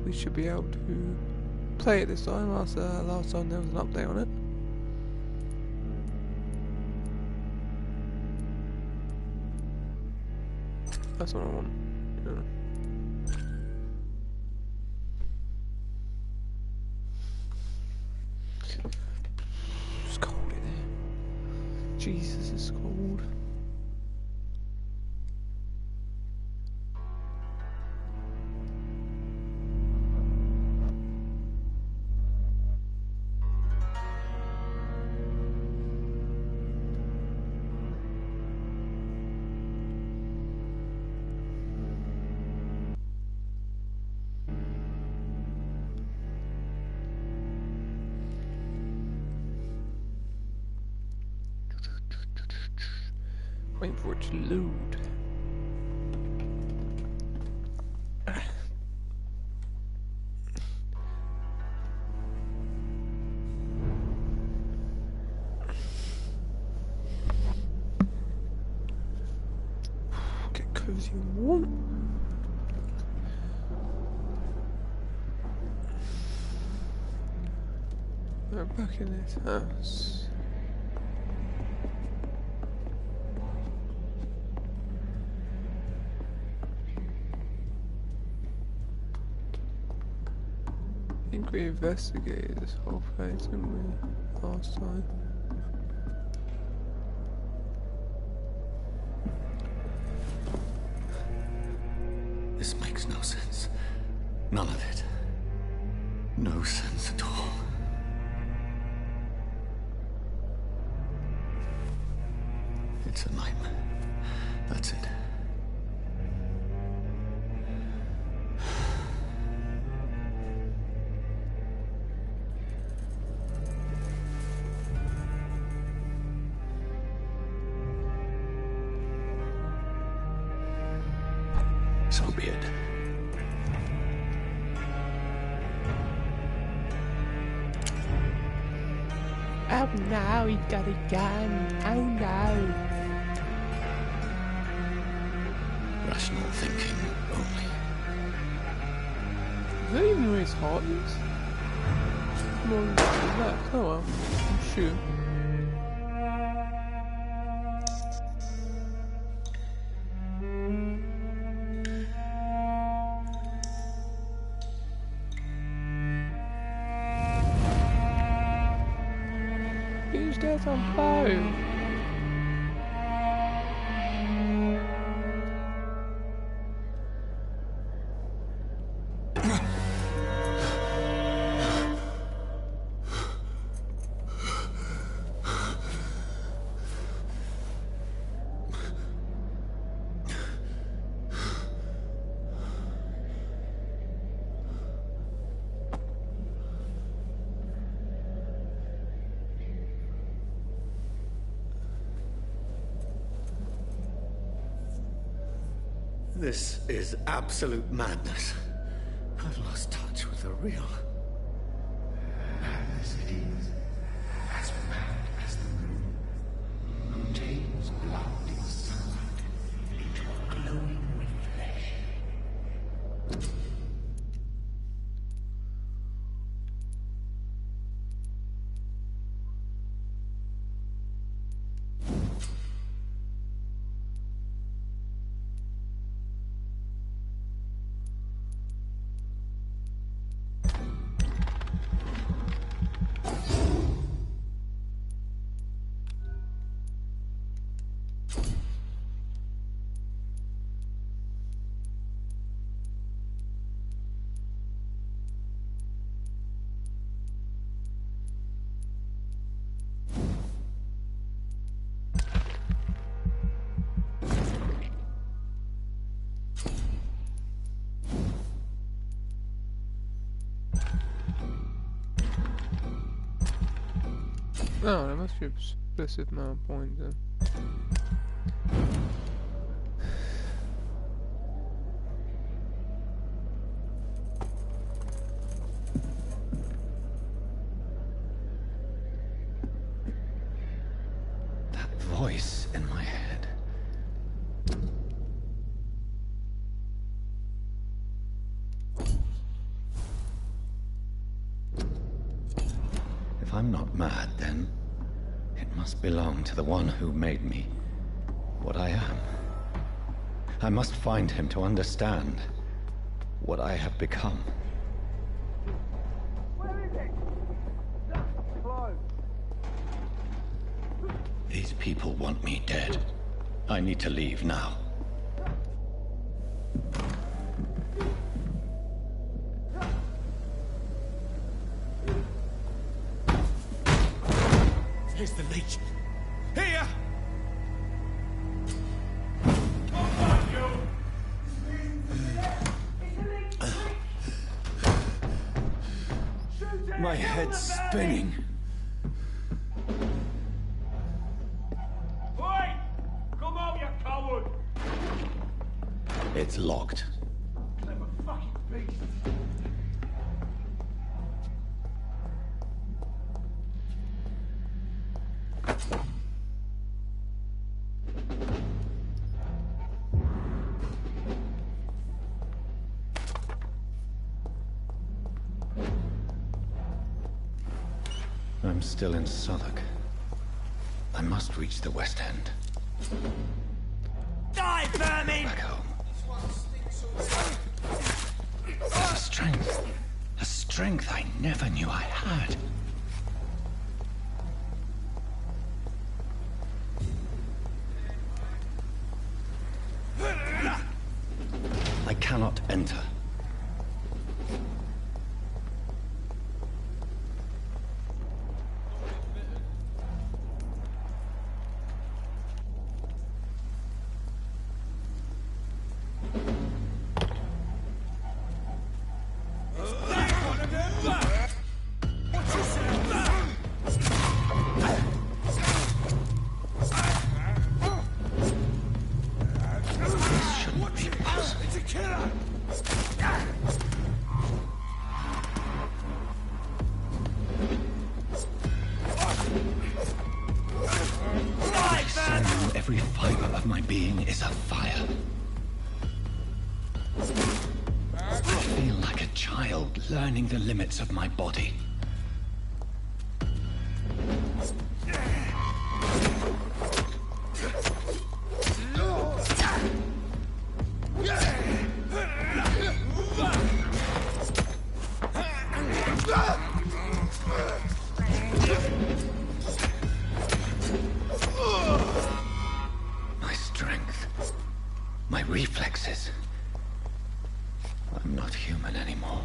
we should be able to play it this time. Last time there was an update on it. That's what I want. Yeah. It's cold in here. Jesus, it's cold. Waiting for it to load. Get cozy and warm. We're back in this house. I think we investigated this whole place, didn't we, last time? This makes no sense. None of it. No sense at all. It's a nightmare. That's it. So be it. Oh no, he's got a gun. Oh no. Rational thinking only. Is that even where his heart is? More than that. Oh well, I'm sure. Who's dead on phone? This is absolute madness. I've lost touch with the real. Madness it is, as mad as the moon, who takes blood in sunlight into a glowing with flesh. Oh, there must be a specific amount of points then. That voice in my head. I'm not mad, then it must belong to the one who made me what I am. I must find him to understand what I have become. Where is it? Close. These people want me dead. I need to leave now. Here's the Legion. Here! My head's spinning. Oi! Come out, you coward! It's locked. Clever fucking beast. I'm still in Southwark. I must reach the West End. Die, vermin! Back home. There's a strength I never knew I had. I cannot enter. Every fiber of my being is afire. I feel like a child learning the limits of my body. My reflexes. I'm not human anymore.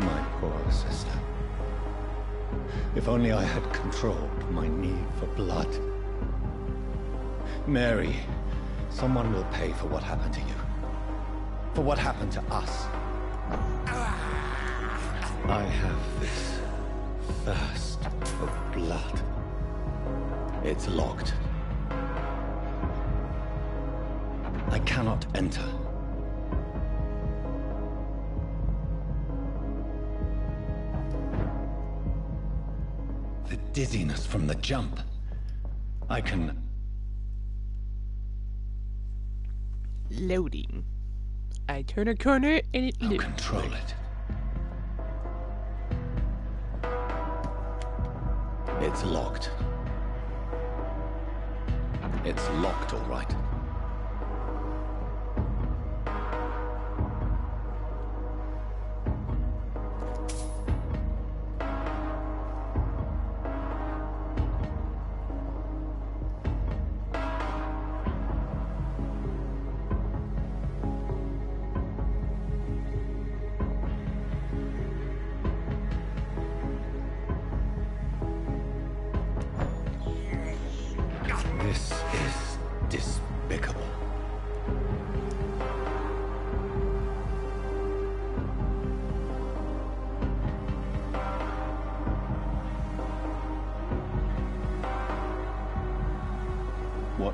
My poor sister. If only I had controlled my need for blood. Mary, someone will pay for what happened to you. For what happened to us. I have this thirst for blood. It's locked. I cannot enter. The dizziness from the jump. I can... Loading. I turn a corner and it I'll loops. control it. It's locked. It's locked, all right.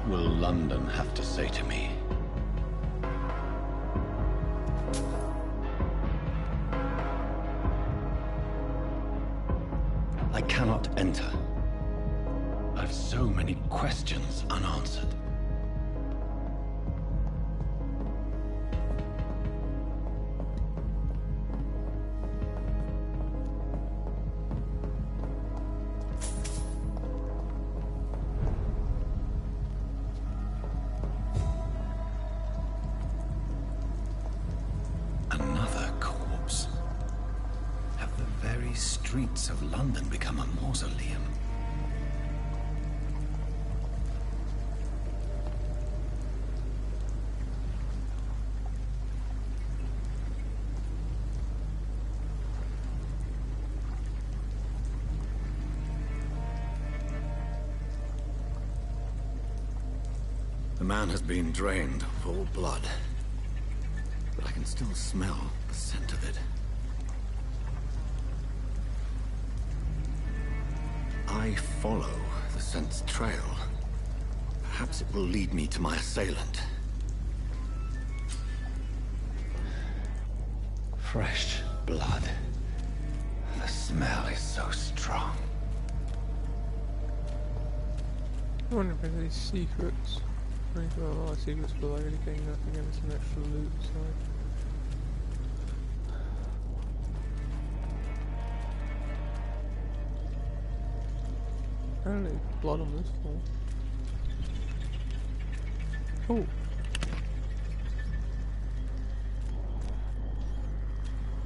will London have to say to me? I cannot enter. I've so many questions unanswered. Another corpse. Have the very streets of London become a mausoleum? The man has been drained of all blood, but I can still smell the scent of it. I follow the scent's trail. Perhaps it will lead me to my assailant. Fresh blood. The smell is so strong. I wonder if there's any secrets. I think there are a lot of secrets below, anything, nothing, and some extra loot, so... Apparently blood on this wall. Oh!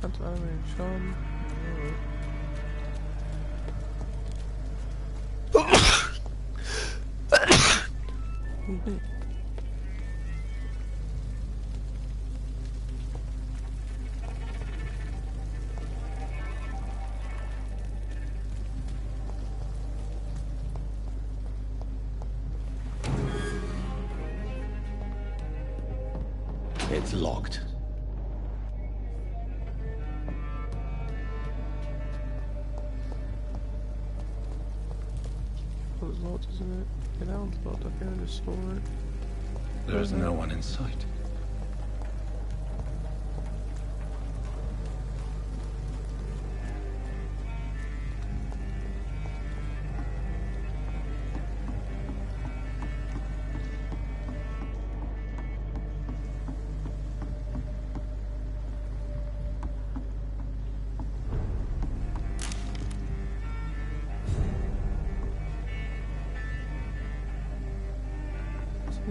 Anti-animated charm. Alright. It's locked. Well, it's locked, isn't it? Get out, it's locked. I can just store it. There is no one in sight.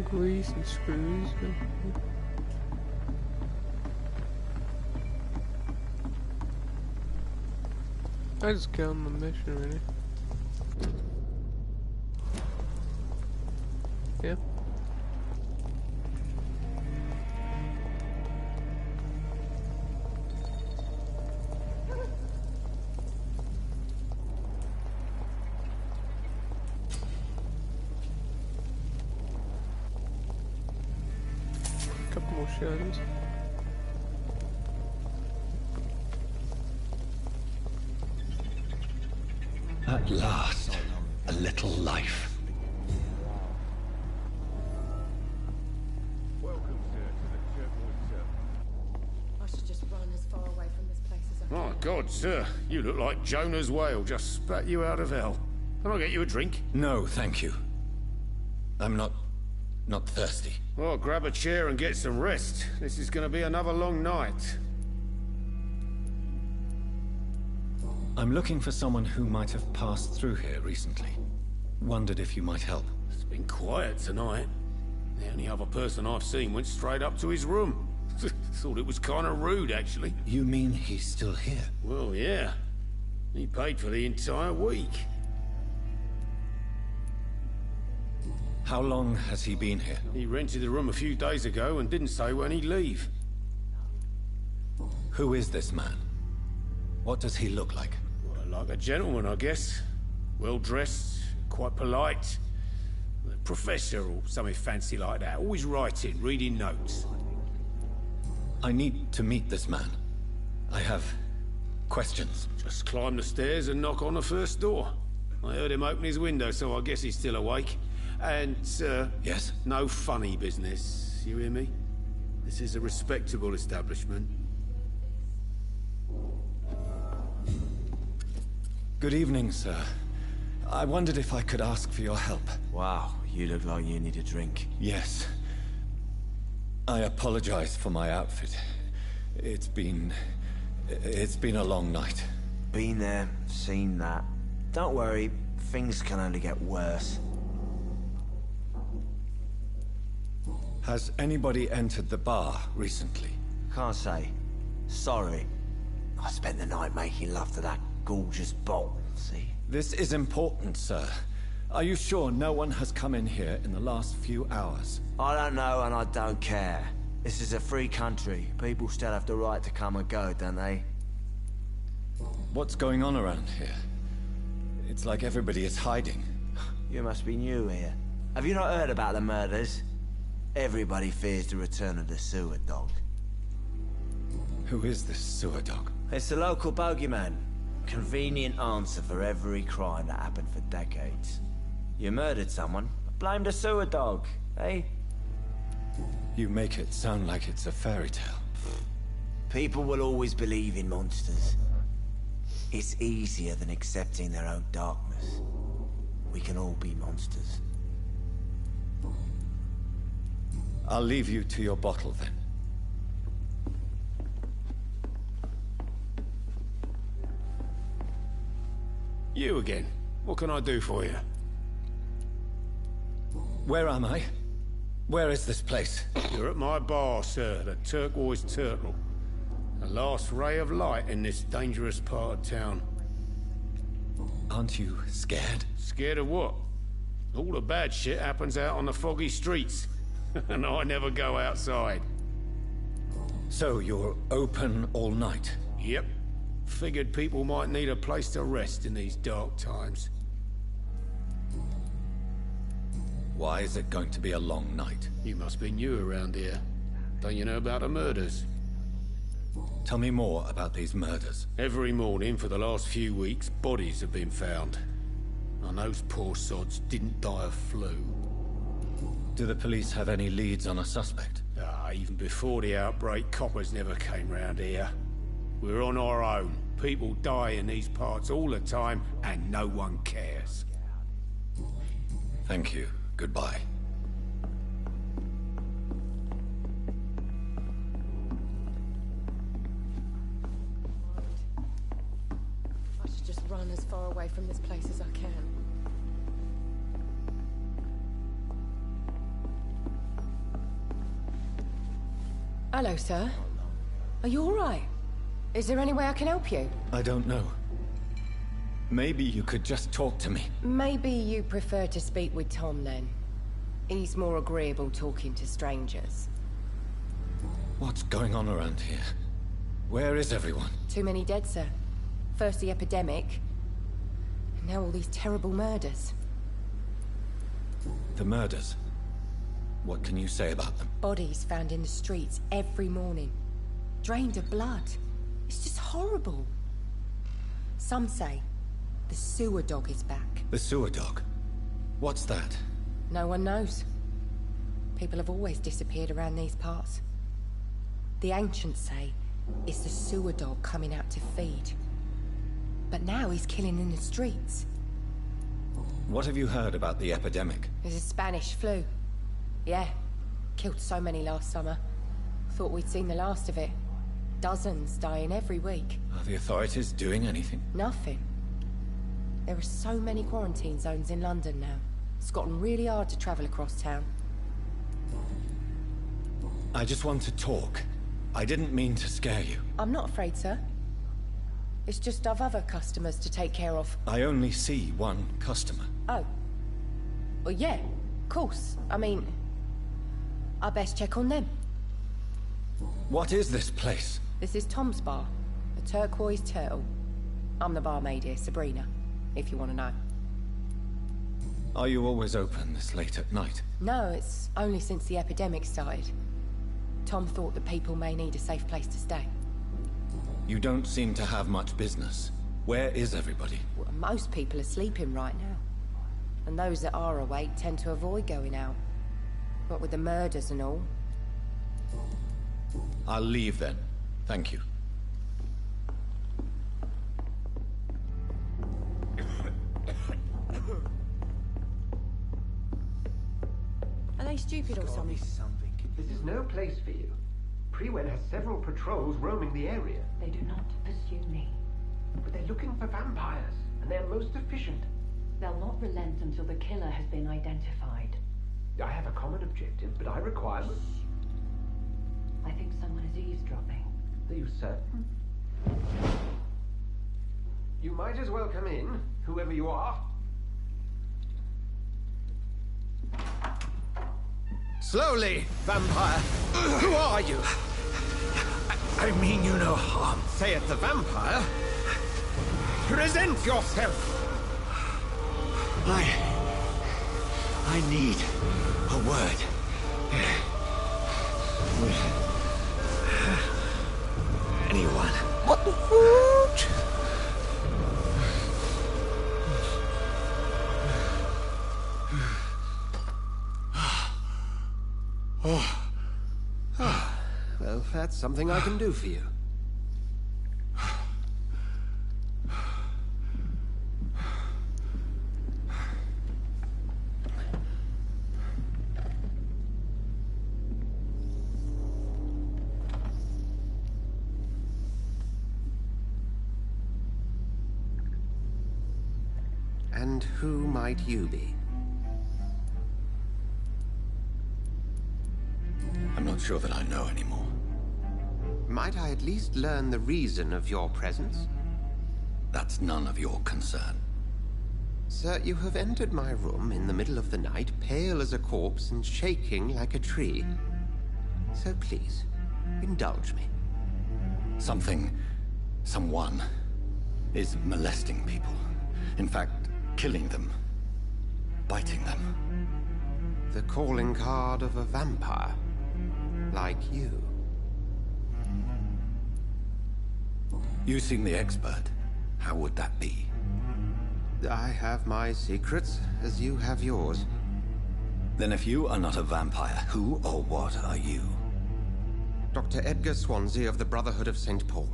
Grease and screws. I just get on the mission, really. Yeah. Couple more shells. At last, a little life. Welcome, sir, to the Turquoise Circle. I should just run as far away from this place as I can. My God, sir, you look like Jonah's whale just spat you out of hell. Can I get you a drink? No, thank you. I'm not thirsty. Well, grab a chair and get some rest. This is going to be another long night. I'm looking for someone who might have passed through here recently. Wondered if you might help. It's been quiet tonight. The only other person I've seen went straight up to his room. Thought it was kind of rude, actually. You mean he's still here? Well, yeah. He paid for the entire week. How long has he been here? He rented the room a few days ago and didn't say when he'd leave. Who is this man? What does he look like? Well, like a gentleman, I guess. Well-dressed, quite polite. A professor or something fancy like that. Always writing, reading notes. I need to meet this man. I have questions. Just climb the stairs and knock on the first door. I heard him open his window, so I guess he's still awake. And, Yes? no funny business, you hear me? This is a respectable establishment. Good evening, sir. I wondered if I could ask for your help. Wow, you look like you need a drink. Yes. I apologize for my outfit. It's been a long night. Been there, seen that. Don't worry, things can only get worse. Has anybody entered the bar recently? Can't say. Sorry. I spent the night making love to that gorgeous bottle, see? This is important, sir. Are you sure no one has come in here in the last few hours? I don't know and I don't care. This is a free country. People still have the right to come and go, don't they? What's going on around here? It's like everybody is hiding. You must be new here. Have you not heard about the murders? Everybody fears the return of the sewer dog. Who is this sewer dog? It's the local bogeyman. Convenient answer for every crime that happened for decades. You murdered someone, blame the sewer dog, eh? You make it sound like it's a fairy tale. People will always believe in monsters. It's easier than accepting their own darkness. We can all be monsters. I'll leave you to your bottle then. You again. What can I do for you? Where am I? Where is this place? You're at my bar, sir, the Turquoise Turtle. The last ray of light in this dangerous part of town. Aren't you scared? Scared of what? All the bad shit happens out on the foggy streets. And I never go outside. So you're open all night? Yep. Figured people might need a place to rest in these dark times. Why is it going to be a long night? You must be new around here. Don't you know about the murders? Tell me more about these murders. Every morning for the last few weeks, bodies have been found. And those poor sods didn't die of flu. Do the police have any leads on a suspect? Even before the outbreak, coppers never came round here. We're on our own. People die in these parts all the time, and no one cares. Thank you. Goodbye. I should just run as far away from this place as I can. Hello, sir. Are you all right? Is there any way I can help you? I don't know. Maybe you could just talk to me. Maybe you prefer to speak with Tom, then. He's more agreeable talking to strangers. What's going on around here? Where is everyone? Too many dead, sir. First the epidemic, and now all these terrible murders. The murders? What can you say about them? Bodies found in the streets every morning. Drained of blood. It's just horrible. Some say the sewer dog is back. The sewer dog? What's that? No one knows. People have always disappeared around these parts. The ancients say it's the sewer dog coming out to feed. But now he's killing in the streets. What have you heard about the epidemic? There's a Spanish flu. Yeah. Killed so many last summer. Thought we'd seen the last of it. Dozens dying every week. Are the authorities doing anything? Nothing. There are so many quarantine zones in London now. It's gotten really hard to travel across town. I just want to talk. I didn't mean to scare you. I'm not afraid, sir. It's just I've other customers to take care of. I only see one customer. Oh. Well, yeah, of course. I mean, I best check on them. What is this place? This is Tom's bar, the Turquoise Turtle. I'm the barmaid here, Sabrina, if you want to know. Are you always open this late at night? No, it's only since the epidemic started. Tom thought that people may need a safe place to stay. You don't seem to have much business. Where is everybody? Well, most people are sleeping right now. And those that are awake tend to avoid going out. What with the murders and all. I'll leave then. Thank you. Are they stupid or something? This is no place for you. Prewen has several patrols roaming the area. They do not pursue me. But they're looking for vampires, and they're most efficient. They'll not relent until the killer has been identified. I have a common objective, but I require... I think someone is eavesdropping. Are you certain? You might as well come in, whoever you are. Slowly, vampire! Who are you? I mean you no harm. Say it, the vampire? Present yourself! I need a word. With anyone. What the fuck? Well, that's something I can do for you. And who might you be? I'm not sure that I know anymore. Might I at least learn the reason of your presence? That's none of your concern. Sir, you have entered my room in the middle of the night, pale as a corpse and shaking like a tree. So please, indulge me. Someone is molesting people. In fact, killing them. Biting them. The calling card of a vampire. Like you. You seem the expert. How would that be? I have my secrets, as you have yours. Then if you are not a vampire, who or what are you? Dr. Edgar Swansea of the Brotherhood of St. Paul.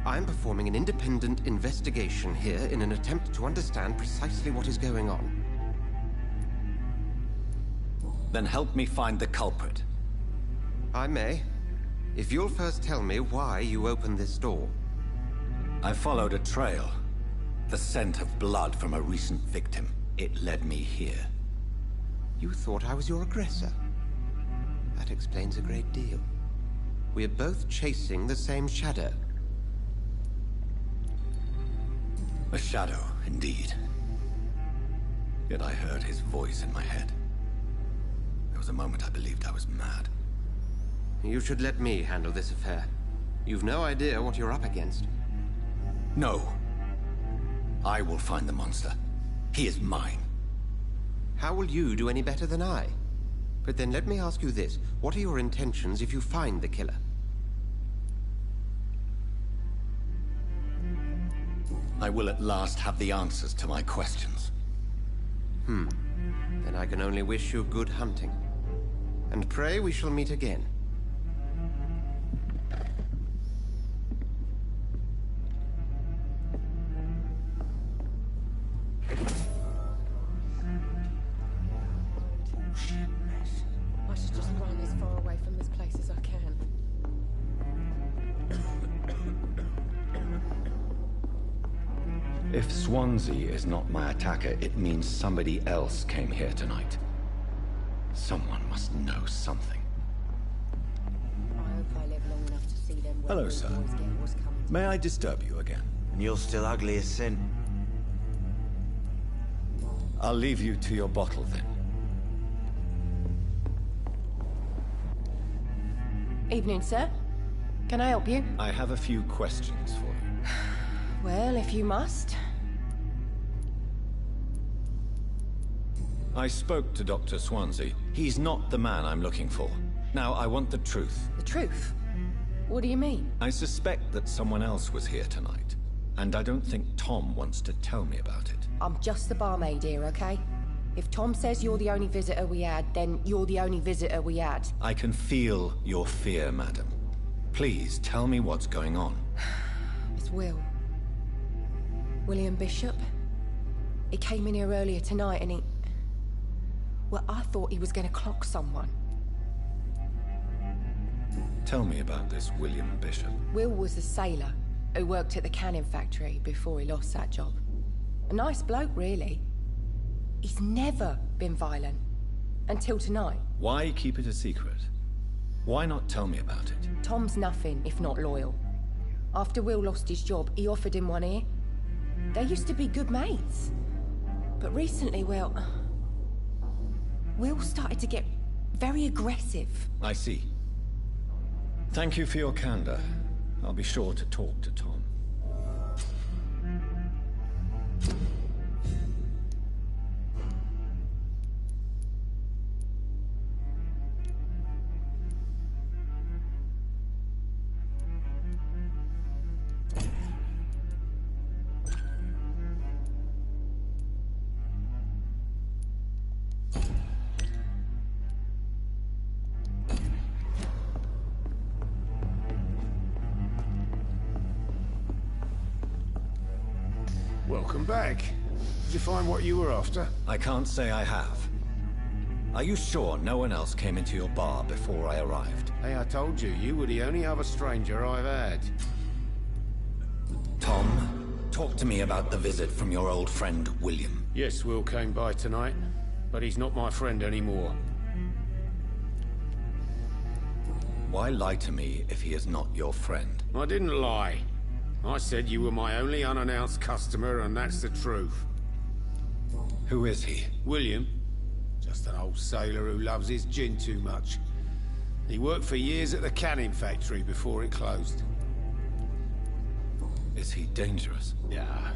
I'm performing an independent investigation here in an attempt to understand precisely what is going on. Then help me find the culprit. I may, if you'll first tell me why you opened this door. I followed a trail. The scent of blood from a recent victim. It led me here. You thought I was your aggressor. That explains a great deal. We're both chasing the same shadow. A shadow, indeed. Yet I heard his voice in my head. There was a moment I believed I was mad. You should let me handle this affair. You've no idea what you're up against. No. I will find the monster. He is mine. How will you do any better than I? But then let me ask you this. What are your intentions if you find the killer? I will at last have the answers to my questions. Then I can only wish you good hunting. And pray we shall meet again. I should just run as far away from this place as I can. If Swansea is not my attacker, it means somebody else came here tonight. Someone must know something. I hope I live long enough to see them. Hello, sir. May I disturb you again? And you're still ugly as sin. I'll leave you to your bottle then. Evening, sir. Can I help you? I have a few questions for you. Well, if you must. I spoke to Dr. Swansea. He's not the man I'm looking for. Now, I want the truth. The truth? What do you mean? I suspect that someone else was here tonight. And I don't think Tom wants to tell me about it. I'm just the barmaid here, okay? If Tom says you're the only visitor we had, then you're the only visitor we had. I can feel your fear, madam. Please, tell me what's going on. It's Will. William Bishop. He came in here earlier tonight and he... Well, I thought he was gonna clock someone. Tell me about this William Bishop. Will was a sailor who worked at the cannon factory before he lost that job. A nice bloke, really. He's never been violent. Until tonight. Why keep it a secret? Why not tell me about it? Tom's nothing if not loyal. After Will lost his job, he offered him one ear. They used to be good mates. But recently, well... Will started to get very aggressive. I see. Thank you for your candor. I'll be sure to talk to Tom. Welcome back. Did you find what you were after? I can't say I have. Are you sure no one else came into your bar before I arrived? Hey, I told you, you were the only other stranger I've had. Tom, talk to me about the visit from your old friend, William. Yes, Will came by tonight, but he's not my friend anymore. Why lie to me if he is not your friend? I didn't lie. I said you were my only unannounced customer, and that's the truth. Who is he? William. Just an old sailor who loves his gin too much. He worked for years at the canning factory before it closed. Is he dangerous? Yeah.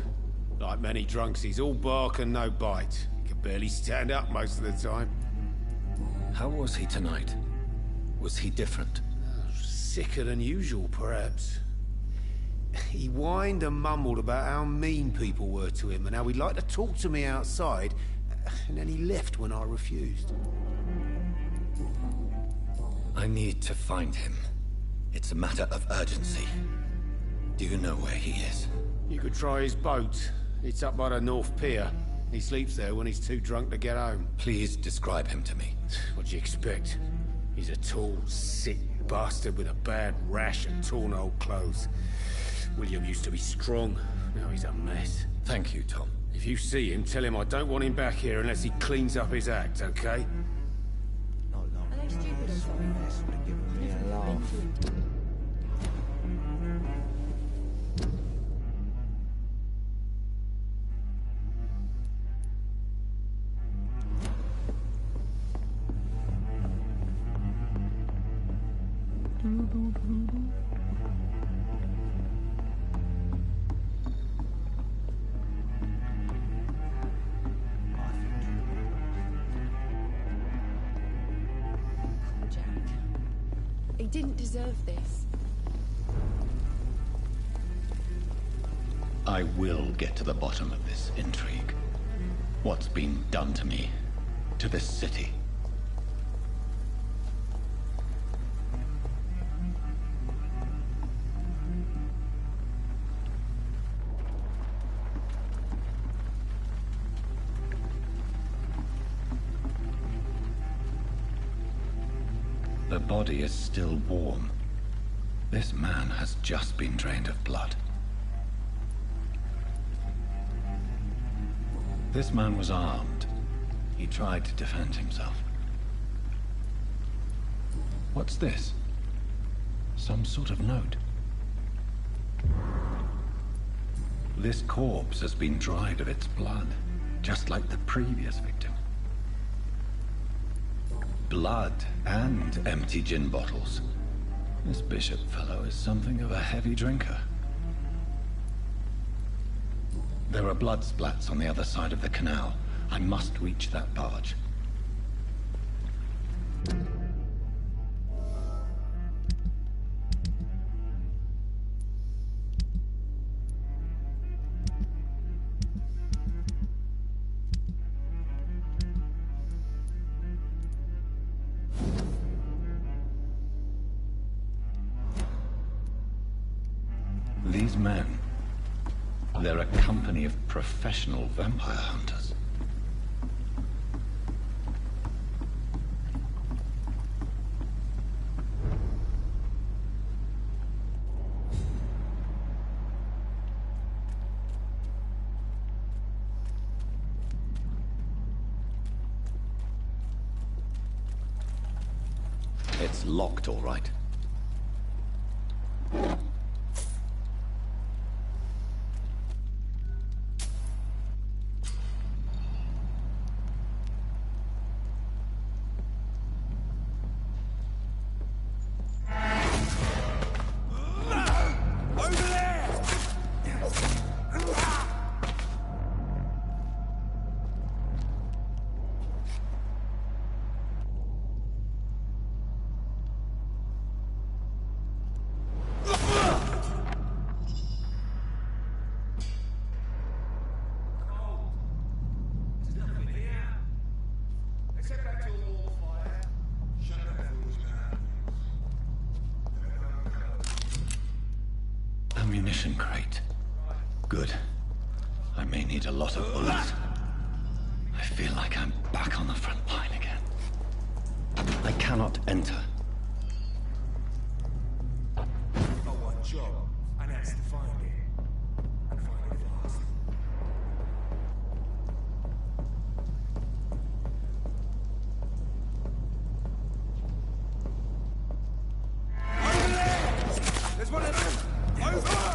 Like many drunks, he's all bark and no bite. He can barely stand up most of the time. How was he tonight? Was he different? Sicker than usual, perhaps. He whined and mumbled about how mean people were to him and how he'd like to talk to me outside, and then he left when I refused. I need to find him. It's a matter of urgency. Do you know where he is? You could try his boat. It's up by the North Pier. He sleeps there when he's too drunk to get home. Please describe him to me. What do you expect? He's a tall, sick bastard with a bad rash and torn old clothes. William used to be strong. Now he's a mess. Thank you, Tom. If you see him, tell him I don't want him back here unless he cleans up his act, okay? Not long. Are they stupid or something? This would have given me a laugh. Jack. He didn't deserve this. I will get to the bottom of this intrigue. What's been done to me, to this city. The body is still warm. This man has just been drained of blood. This man was armed. He tried to defend himself. What's this? Some sort of note. This corpse has been dried of its blood, just like the previous victim. Blood and empty gin bottles. This Bishop fellow is something of a heavy drinker. There are blood splats on the other side of the canal. I must reach that barge. these men? They're a company of professional vampire hunters. It's locked, all right. Ammunition crate. Good. I may need a lot of bullets. I feel like I'm back on the front line again. I cannot enter. We've got one job, and that's to find it. And find it fast. Over there! There's one of them! Over!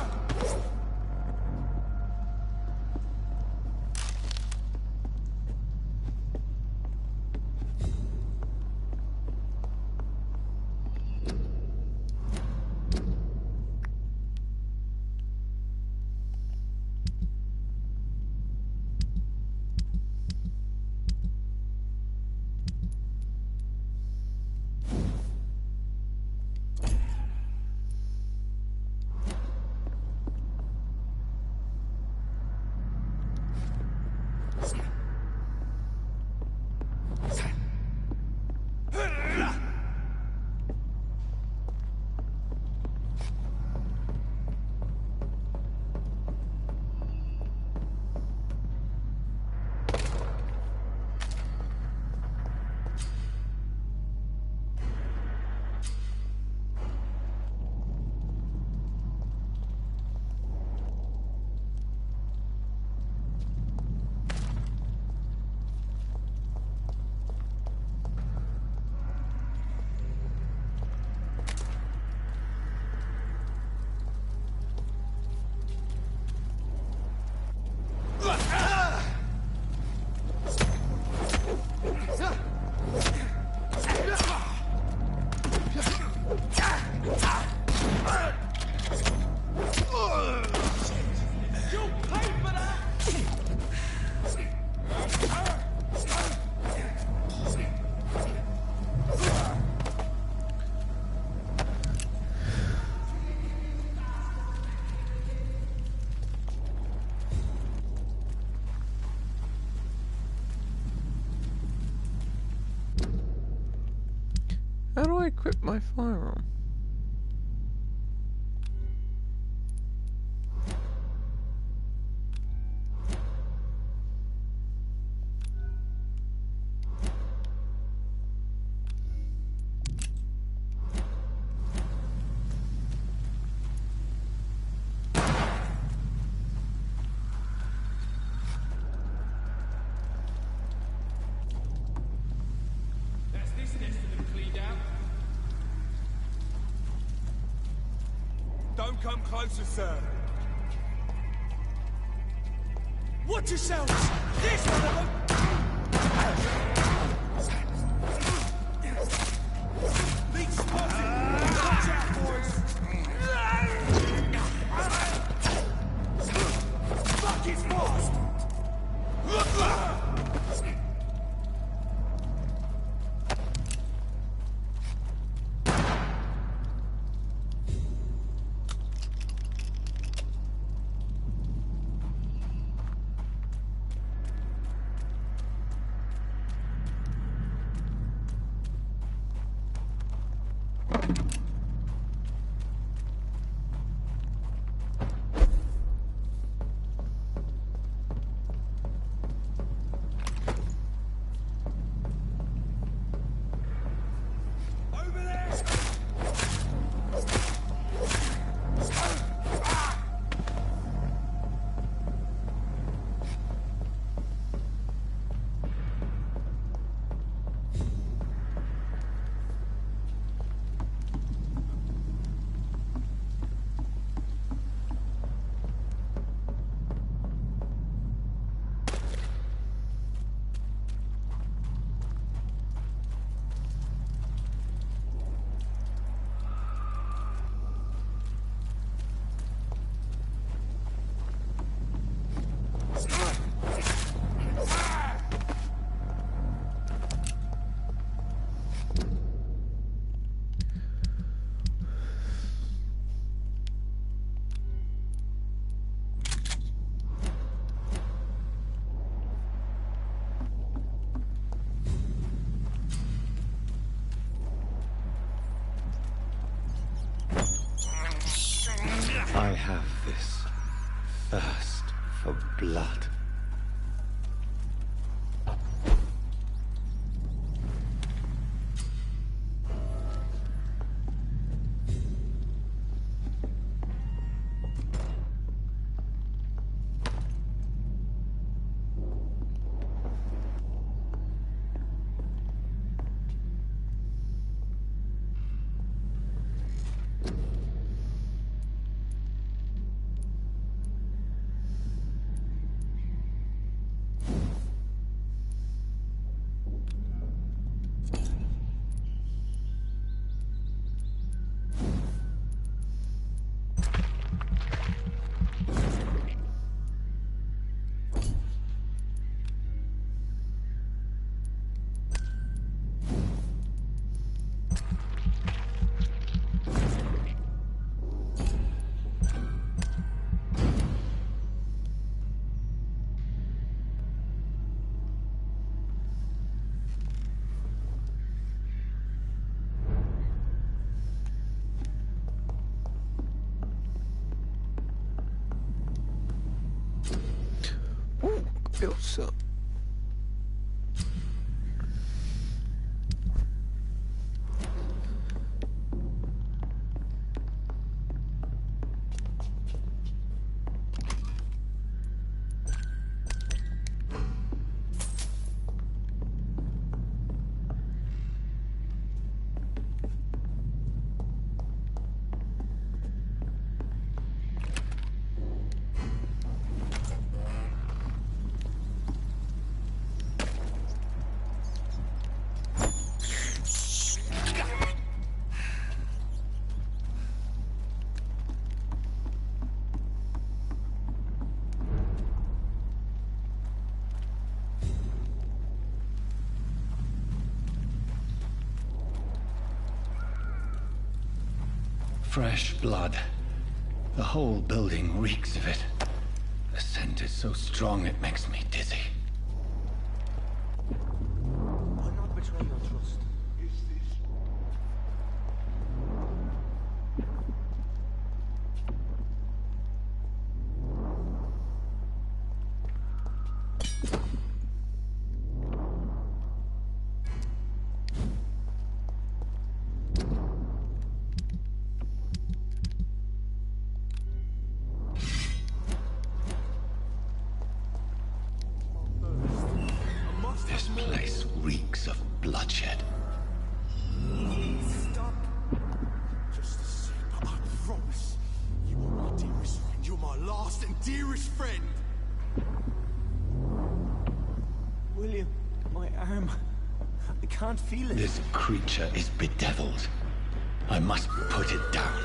How do I equip my firearm? Don't come closer, sir. Watch yourselves! This one of them! Lead spotted! Watch out, boys! Fuck, it's fast! of blood. Feels up. Fresh blood. The whole building reeks of it. The scent is so strong it makes me dizzy. Why not betray your trust? This place reeks of bloodshed. Stop. Just the same, but I promise you are my dearest friend. You're my last and dearest friend. William, my arm. I can't feel it. This creature is bedeviled. I must put it down.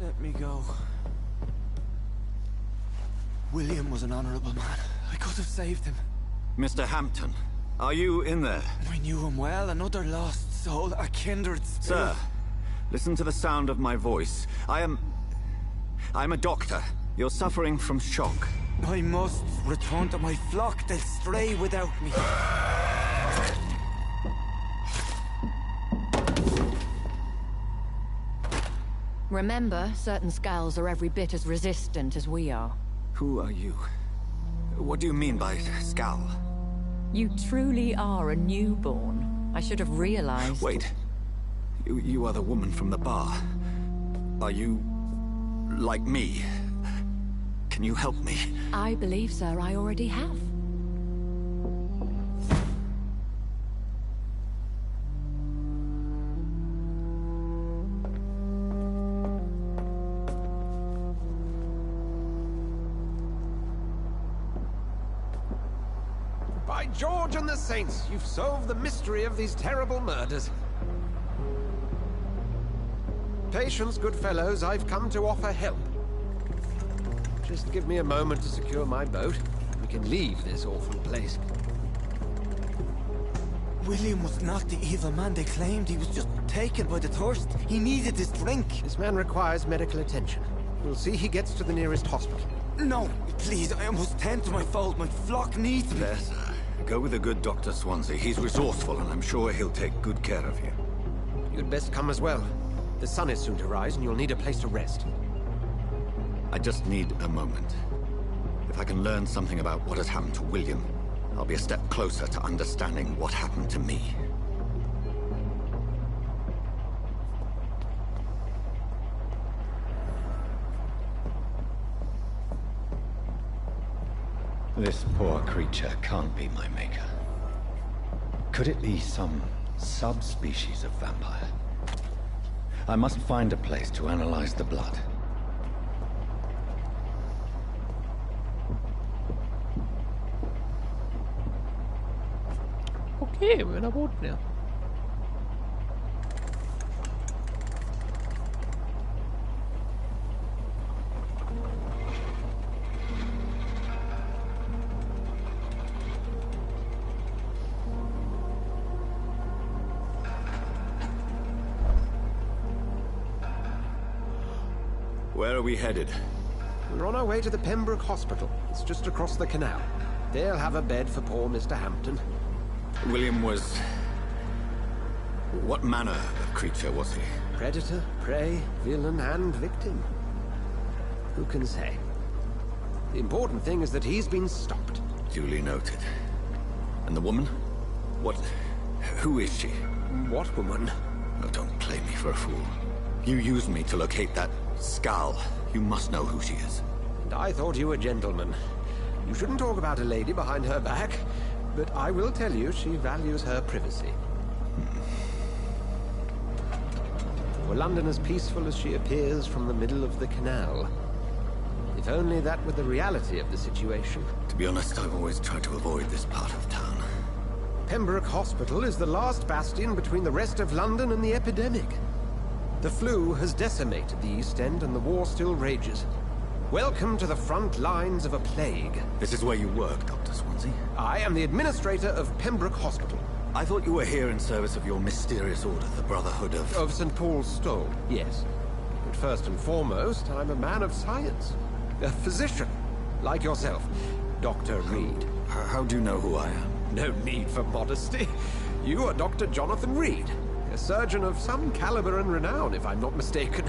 Let me go. William was an honorable man. I could have saved him. Mr. Hampton, are you in there? We knew him well, another lost soul, a kindred spirit. Sir, listen to the sound of my voice. I'm a doctor. You're suffering from shock. I must return to my flock. They'll stray without me. Remember, certain skulls are every bit as resistant as we are. Who are you? What do you mean by Skal? You truly are a newborn. I should have realized. Wait. You are the woman from the bar. Are you... like me? Can you help me? I believe, sir, I already have. By George and the Saints, you've solved the mystery of these terrible murders. Patience, good fellows, I've come to offer help. Just give me a moment to secure my boat. We can leave this awful place. William was not the evil man they claimed. He was just taken by the thirst. He needed this drink. This man requires medical attention. We'll see he gets to the nearest hospital. No, please, I must tend to my fold. My flock needs me. There, sir. Go with the good Dr. Swansea. He's resourceful, and I'm sure he'll take good care of you. You'd best come as well. The sun is soon to rise, and you'll need a place to rest. I just need a moment. If I can learn something about what has happened to William, I'll be a step closer to understanding what happened to me. This poor creature can't be my maker. Could it be some subspecies of vampire? I must find a place to analyze the blood. Okej, men abort nu. Where are we headed? We're on our way to the Pembroke Hospital. It's just across the canal. They'll have a bed for poor Mr. Hampton. William was... what manner of creature was he? Predator, prey, villain, and victim. Who can say? The important thing is that he's been stopped. Duly noted. And the woman? What... who is she? What woman? Oh, don't play me for a fool. You used me to locate that Skal. You must know who she is. And I thought you a gentleman. You shouldn't talk about a lady behind her back, but I will tell you she values her privacy. Were London as peaceful as she appears from the middle of the canal? If only that were the reality of the situation. To be honest, I've always tried to avoid this part of town. Pembroke Hospital is the last bastion between the rest of London and the epidemic. The flu has decimated the East End and the war still rages. Welcome to the front lines of a plague. This is where you work, Dr. Swansea? I am the administrator of Pembroke Hospital. I thought you were here in service of your mysterious order, the Brotherhood of... Of St. Paul's Stole, yes. But first and foremost, I'm a man of science. A physician, like yourself, Dr. Reed. How do you know who I am? No need for modesty. You are Dr. Jonathan Reed, a surgeon of some caliber and renown, if I'm not mistaken.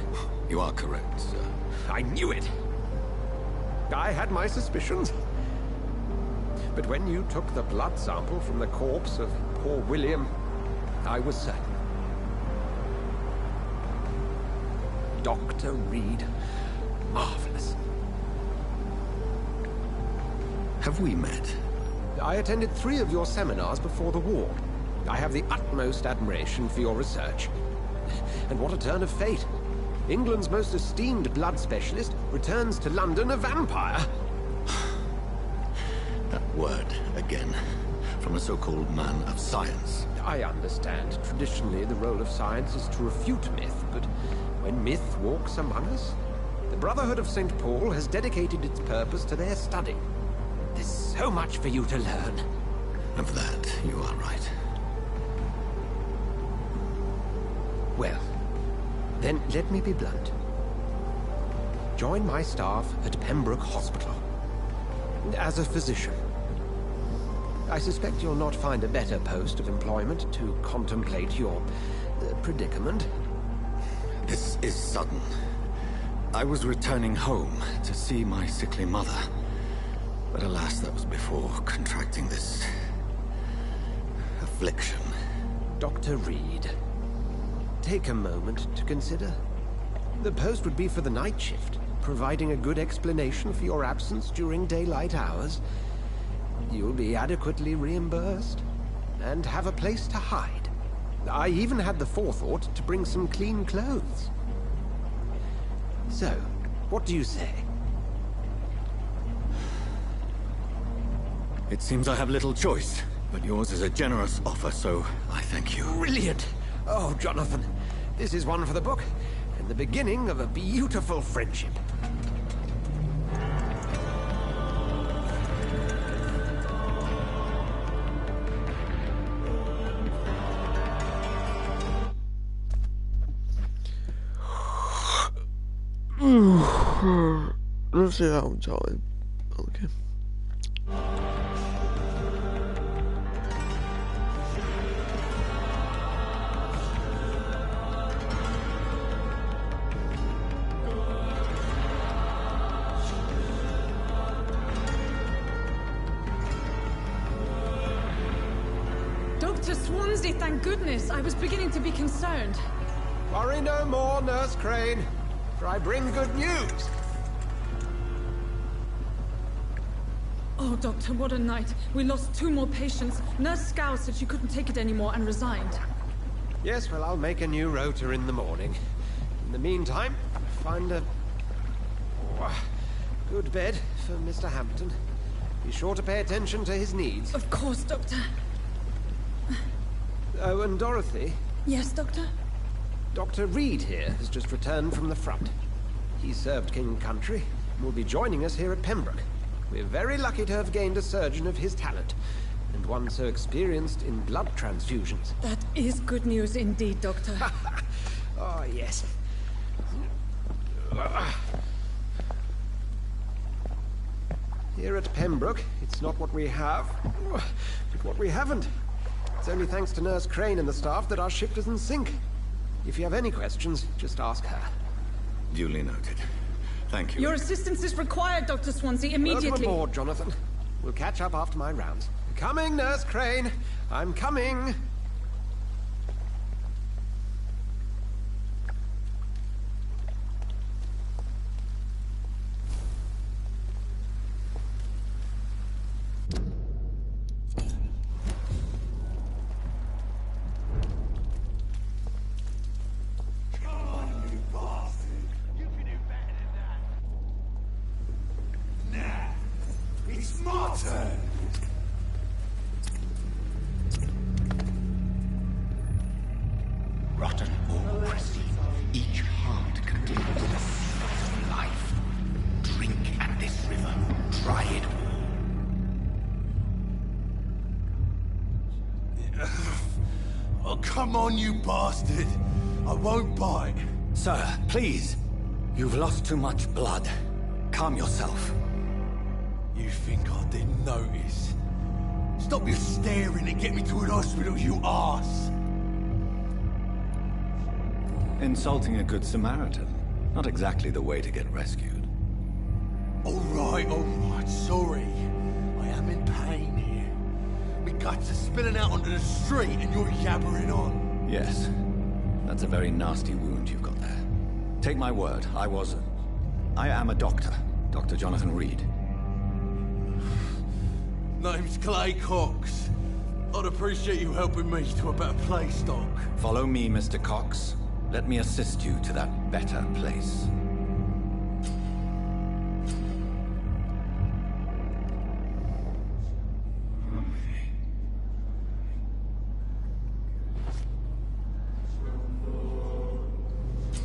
You are correct, sir. I knew it. I had my suspicions. But when you took the blood sample from the corpse of poor William, I was certain. Dr. Reed. Marvelous. Have we met? I attended 3 of your seminars before the war. I have the utmost admiration for your research. And what a turn of fate. England's most esteemed blood specialist returns to London a vampire. That word, again. From a so-called man of science. I understand. Traditionally, the role of science is to refute myth, but when myth walks among us, the Brotherhood of St. Paul has dedicated its purpose to their study. There's so much for you to learn. Of that, you are right. Well, then let me be blunt. Join my staff at Pembroke Hospital. as a physician. I suspect you'll not find a better post of employment to contemplate your predicament. This is sudden. I was returning home to see my sickly mother. But alas, that was before contracting this affliction. Dr. Reed, take a moment to consider. The post would be for the night shift, providing a good explanation for your absence during daylight hours. You'll be adequately reimbursed, and have a place to hide. I even had the forethought to bring some clean clothes. So, what do you say? It seems I have little choice, but yours is a generous offer, so I thank you. Brilliant! Oh, Jonathan, this is one for the book, and the beginning of a beautiful friendship. Let's see how I'm telling. Okay. Dr. Swansea, thank goodness. I was beginning to be concerned. Worry no more, Nurse Crane, for I bring good news. Oh, Doctor, what a night. We lost 2 more patients. Nurse Scow said she couldn't take it anymore and resigned. Yes, well, I'll make a new rota in the morning. In the meantime, find a good bed for Mr. Hampton. Be sure to pay attention to his needs. Of course, Doctor. Oh, and Dorothy? Yes, Doctor? Dr. Reed here has just returned from the front. He served King and Country and will be joining us here at Pembroke. We're very lucky to have gained a surgeon of his talent, and one so experienced in blood transfusions. That is good news indeed, Doctor. Oh, yes. Here at Pembroke, it's not what we have, but what we haven't. It's only thanks to Nurse Crane and the staff that our ship doesn't sink. If you have any questions, just ask her. Duly noted. Thank you. Your assistance is required, Dr. Swansea, immediately. Welcome aboard, Jonathan. We'll catch up after my rounds. Coming, Nurse Crane. I'm coming. Rotten or pristine, each heart contains the seed of life. Drink at this river, try it all. Oh, come on, you bastard! I won't bite. Sir, please. You've lost too much blood. Calm yourself. You think I didn't notice? Stop your staring and get me to an hospital, you arse! Insulting a good Samaritan. Not exactly the way to get rescued. All right, sorry. I am in pain here. My guts are spilling out onto the street and you're yabbering on. Yes. That's a very nasty wound you've got there. Take my word, I am a doctor. Dr. Jonathan Reed. Name's Clay Cox. I'd appreciate you helping me to a better place, Doc. Follow me, Mr. Cox. Let me assist you to that better place.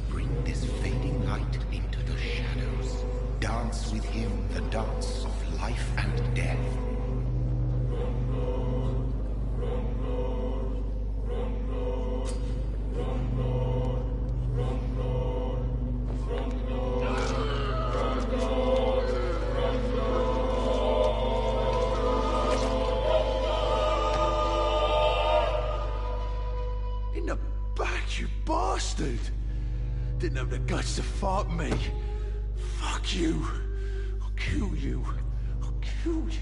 Bring this fading light into the shadows. Dance with him the dance of life and death. the back, you bastard! Didn't have the guts to fuck me. Fuck you. I'll kill you. I'll kill you.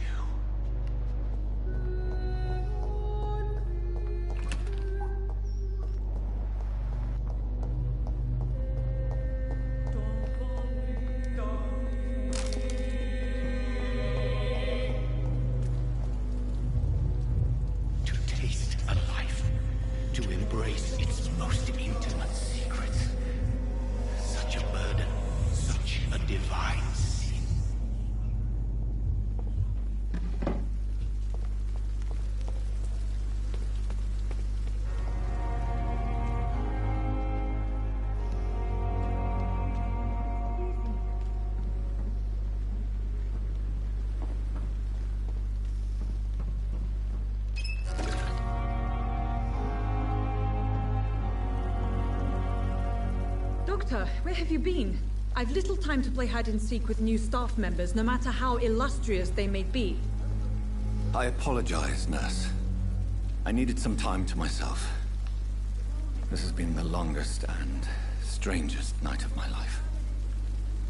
Doctor, where have you been? I've little time to play hide-and-seek with new staff members, no matter how illustrious they may be. I apologize, nurse. I needed some time to myself. This has been the longest and strangest night of my life.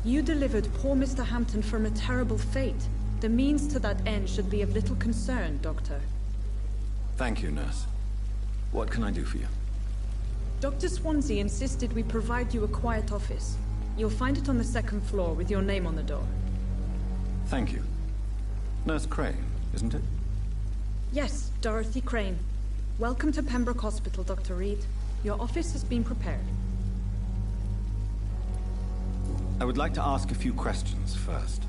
You delivered poor Mr. Hampton from a terrible fate. The means to that end should be of little concern, Doctor. Thank you, nurse. What can I do for you? Dr. Swansea insisted we provide you a quiet office. You'll find it on the second floor with your name on the door. Thank you. Nurse Crane, isn't it? Yes, Dorothy Crane. Welcome to Pembroke Hospital, Dr. Reed. Your office has been prepared. I would like to ask a few questions first.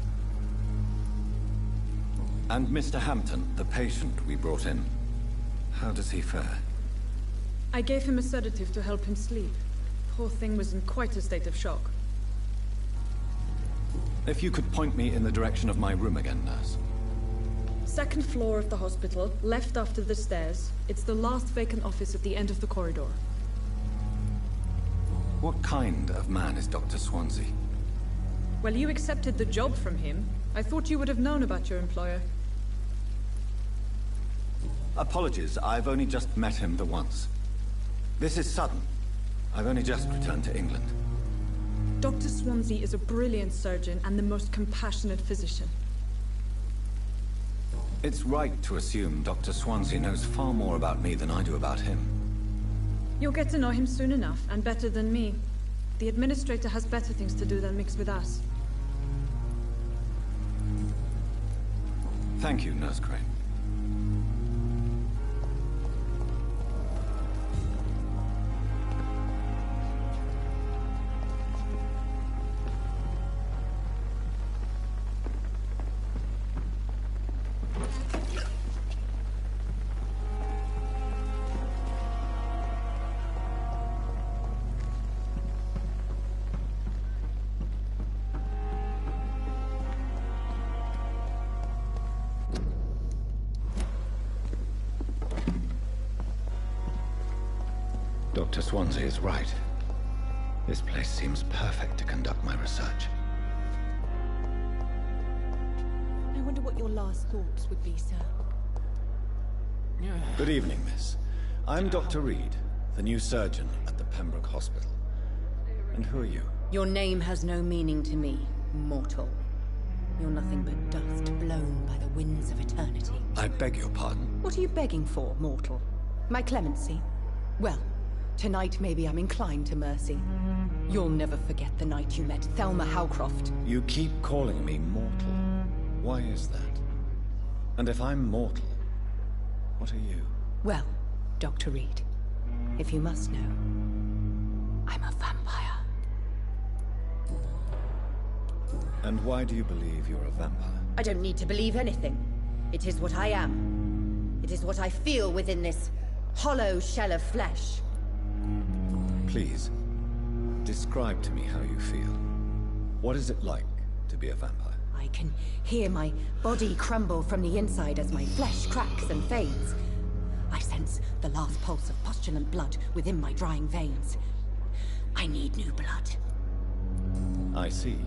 And Mr. Hampton, the patient we brought in, how does he fare? I gave him a sedative to help him sleep. Poor thing was in quite a state of shock. If you could point me in the direction of my room again, nurse. Second floor of the hospital, left after the stairs. It's the last vacant office at the end of the corridor. What kind of man is Dr. Swansea? Well, you accepted the job from him. I thought you would have known about your employer. Apologies, I've only just met him the once. This is sudden. I've only just returned to England. Dr. Swansea is a brilliant surgeon and the most compassionate physician. It's right to assume Dr. Swansea knows far more about me than I do about him. You'll get to know him soon enough, and better than me. The administrator has better things to do than mix with us. Thank you, Nurse Crane. Dr. Swansea is right. This place seems perfect to conduct my research. I wonder what your last thoughts would be, sir. Good evening, miss. I'm Dr. Reed, the new surgeon at the Pembroke Hospital. And who are you? Your name has no meaning to me, mortal. You're nothing but dust blown by the winds of eternity. I beg your pardon. What are you begging for, mortal? My clemency? Well, tonight maybe I'm inclined to mercy. You'll never forget the night you met Thelma Howcroft. You keep calling me mortal. Why is that? And if I'm mortal, what are you? Well, Dr. Reed, if you must know, I'm a vampire. And why do you believe you're a vampire? I don't need to believe anything. It is what I am. It is what I feel within this hollow shell of flesh. Please, describe to me how you feel. What is it like to be a vampire? I can hear my body crumble from the inside as my flesh cracks and fades. I sense the last pulse of postulant blood within my drying veins. I need new blood. I see.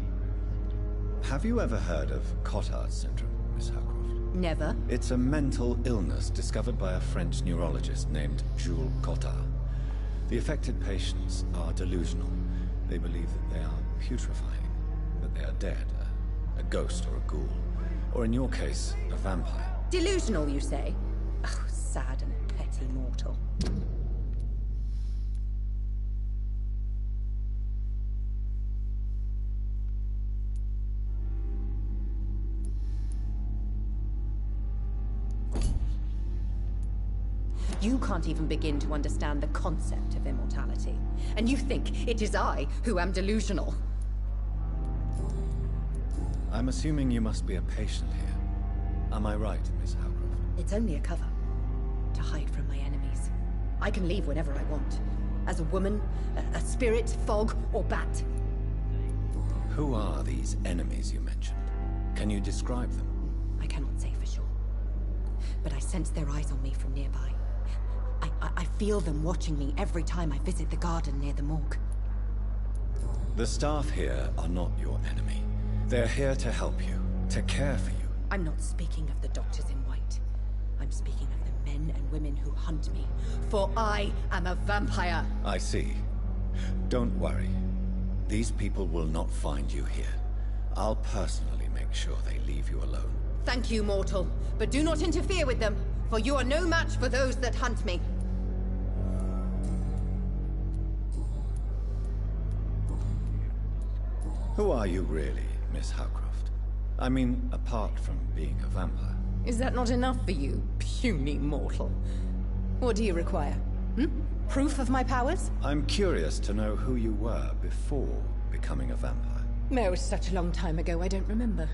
Have you ever heard of Cotard's syndrome, Miss Howcroft? Never. It's a mental illness discovered by a French neurologist named Jules Cotard. The affected patients are delusional. They believe that they are putrefying, that they are dead, a ghost or a ghoul, or in your case, a vampire. Delusional, you say? Oh, sad and petty mortal. You can't even begin to understand the concept of immortality. And you think it is I who am delusional. I'm assuming you must be a patient here. Am I right, Miss Howcroft? It's only a cover. To hide from my enemies. I can leave whenever I want. As a woman, a spirit, fog, or bat. Who are these enemies you mentioned? Can you describe them? I cannot say for sure. But I sense their eyes on me from nearby. I feel them watching me every time I visit the garden near the morgue. The staff here are not your enemy. They're here to help you, to care for you. I'm not speaking of the doctors in white. I'm speaking of the men and women who hunt me. For I am a vampire. I see. Don't worry. These people will not find you here. I'll personally make sure they leave you alone. Thank you, mortal. But do not interfere with them, for you are no match for those that hunt me. Who are you really, Miss Howcroft? I mean, apart from being a vampire. Is that not enough for you, puny mortal? What do you require? Proof of my powers? I'm curious to know who you were before becoming a vampire. It was such a long time ago, I don't remember.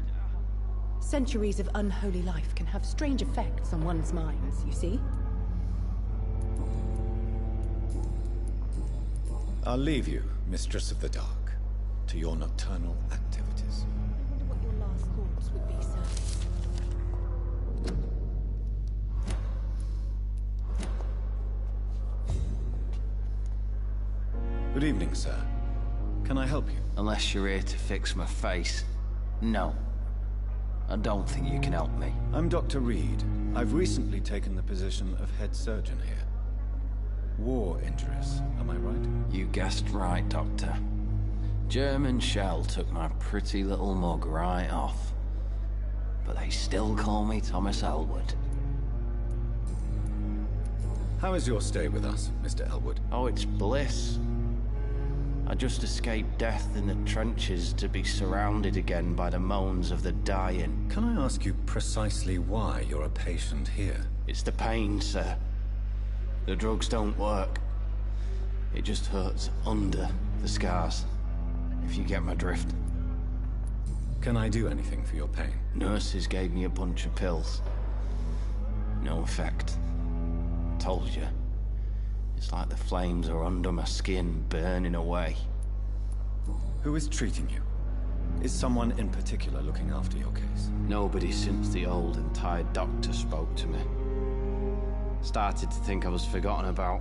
Centuries of unholy life can have strange effects on one's minds, you see? I'll leave you, Mistress of the Dark, to your nocturnal activities. I wonder what your last corpse would be, sir. Good evening, sir. Can I help you? Unless you're here to fix my face. No. I don't think you can help me. I'm Dr. Reed. I've recently taken the position of head surgeon here. War injuries, am I right? You guessed right, Doctor. German shell took my pretty little mug right off. But they still call me Thomas Elwood. How is your stay with us, Mr. Elwood? Oh, it's bliss. I just escaped death in the trenches to be surrounded again by the moans of the dying. Can I ask you precisely why you're a patient here? It's the pain, sir. The drugs don't work. It just hurts under the scars, if you get my drift. Can I do anything for your pain? Nurses gave me a bunch of pills. No effect. Told you. It's like the flames are under my skin, burning away. Who is treating you? Is someone in particular looking after your case? Nobody since the old and tired doctor spoke to me. Started to think I was forgotten about.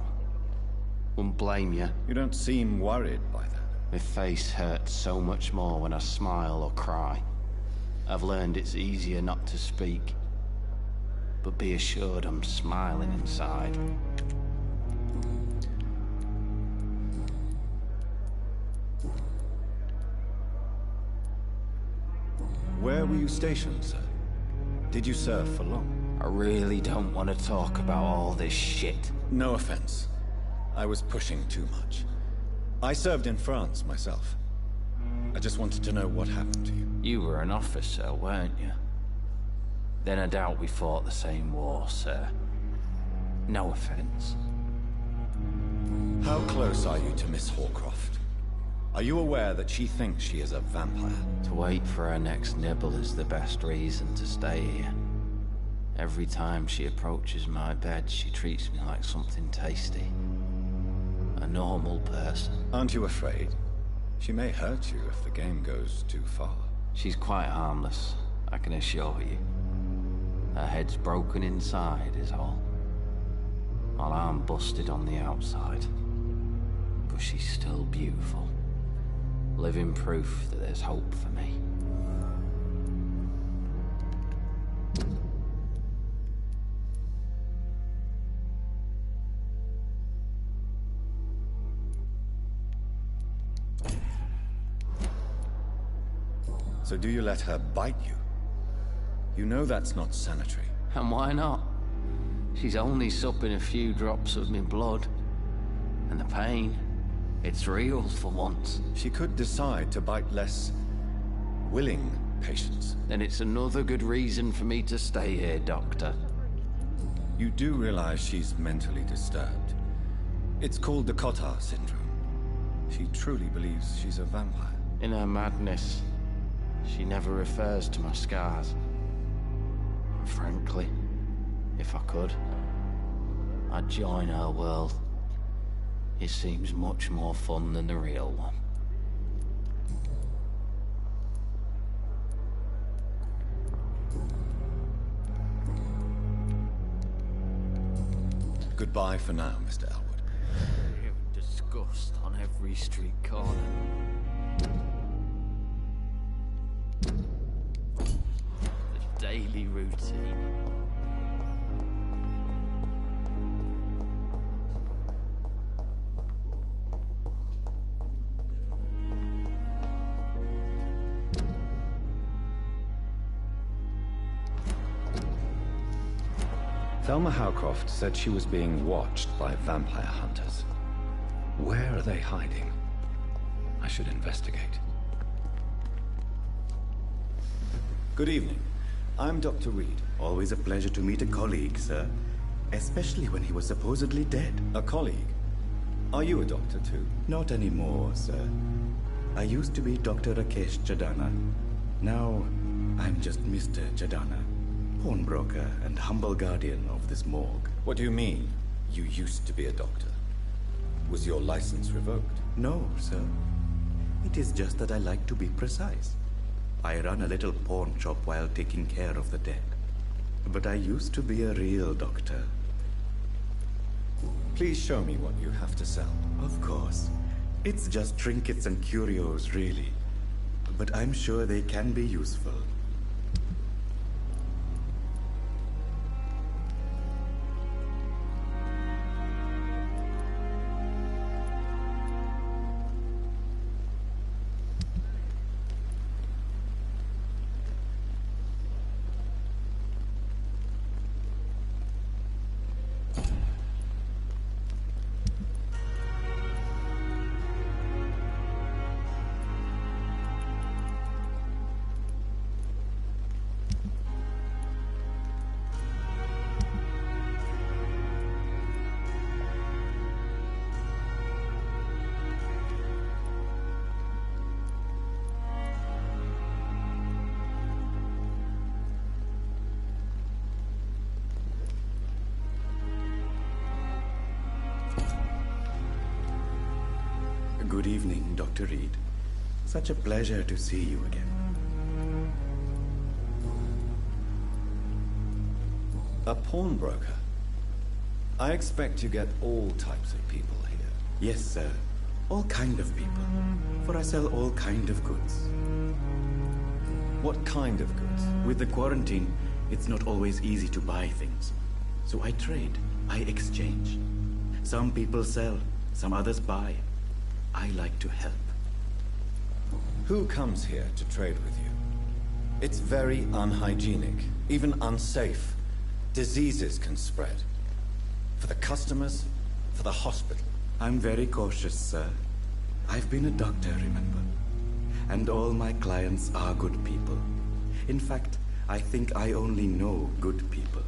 Wouldn't blame you. You don't seem worried by that. My face hurts so much more when I smile or cry. I've learned it's easier not to speak. But be assured I'm smiling inside. Where were you stationed, sir? Did you serve for long? I really don't want to talk about all this shit. No offense. I was pushing too much. I served in France myself. I just wanted to know what happened to you. You were an officer, weren't you? Then I doubt we fought the same war, sir. No offense. How close are you to Miss Hawcroft? Are you aware that she thinks she is a vampire? To wait for her next nibble is the best reason to stay here. Every time she approaches my bed, she treats me like something tasty. A normal person. Aren't you afraid? She may hurt you if the game goes too far. She's quite harmless, I can assure you. Her head's broken inside is all. While I'm busted on the outside. But she's still beautiful. Living proof that there's hope for me. So do you let her bite you? You know that's not sanitary. And why not? She's only supping a few drops of me blood. And the pain, it's real for once. She could decide to bite less willing patients. Then it's another good reason for me to stay here, Doctor. You do realize she's mentally disturbed. It's called the Cotard syndrome. She truly believes she's a vampire. In her madness, she never refers to my scars. And frankly, if I could, I'd join her world. It seems much more fun than the real one. Goodbye for now, Mr. Elwood. Disgust on every street corner. The daily routine. Thelma Howcroft said she was being watched by vampire hunters. Where are they hiding? I should investigate. Good evening. I'm Dr. Reed. Always a pleasure to meet a colleague, sir. Especially when he was supposedly dead. A colleague? Are you a doctor too? Not anymore, sir. I used to be Dr. Rakesh Jadana. Now, I'm just Mr. Jadana. Pawnbroker and humble guardian of this morgue. What do you mean, you used to be a doctor? Was your license revoked? No, sir. It is just that I like to be precise. I run a little pawn shop while taking care of the dead. But I used to be a real doctor. Please show me what you have to sell. Of course. It's just trinkets and curios, really. But I'm sure they can be useful. Good evening, Dr. Reed. Such a pleasure to see you again. A pawnbroker? I expect you get all types of people here. Yes, sir. All kind of people. For I sell all kind of goods. What kind of goods? With the quarantine, it's not always easy to buy things. So I trade. I exchange. Some people sell, some others buy. I like to help. Who comes here to trade with you? It's very unhygienic, even unsafe. Diseases can spread. For the customers, for the hospital. I'm very cautious, sir. I've been a doctor, remember? And all my clients are good people. In fact, I think I only know good people.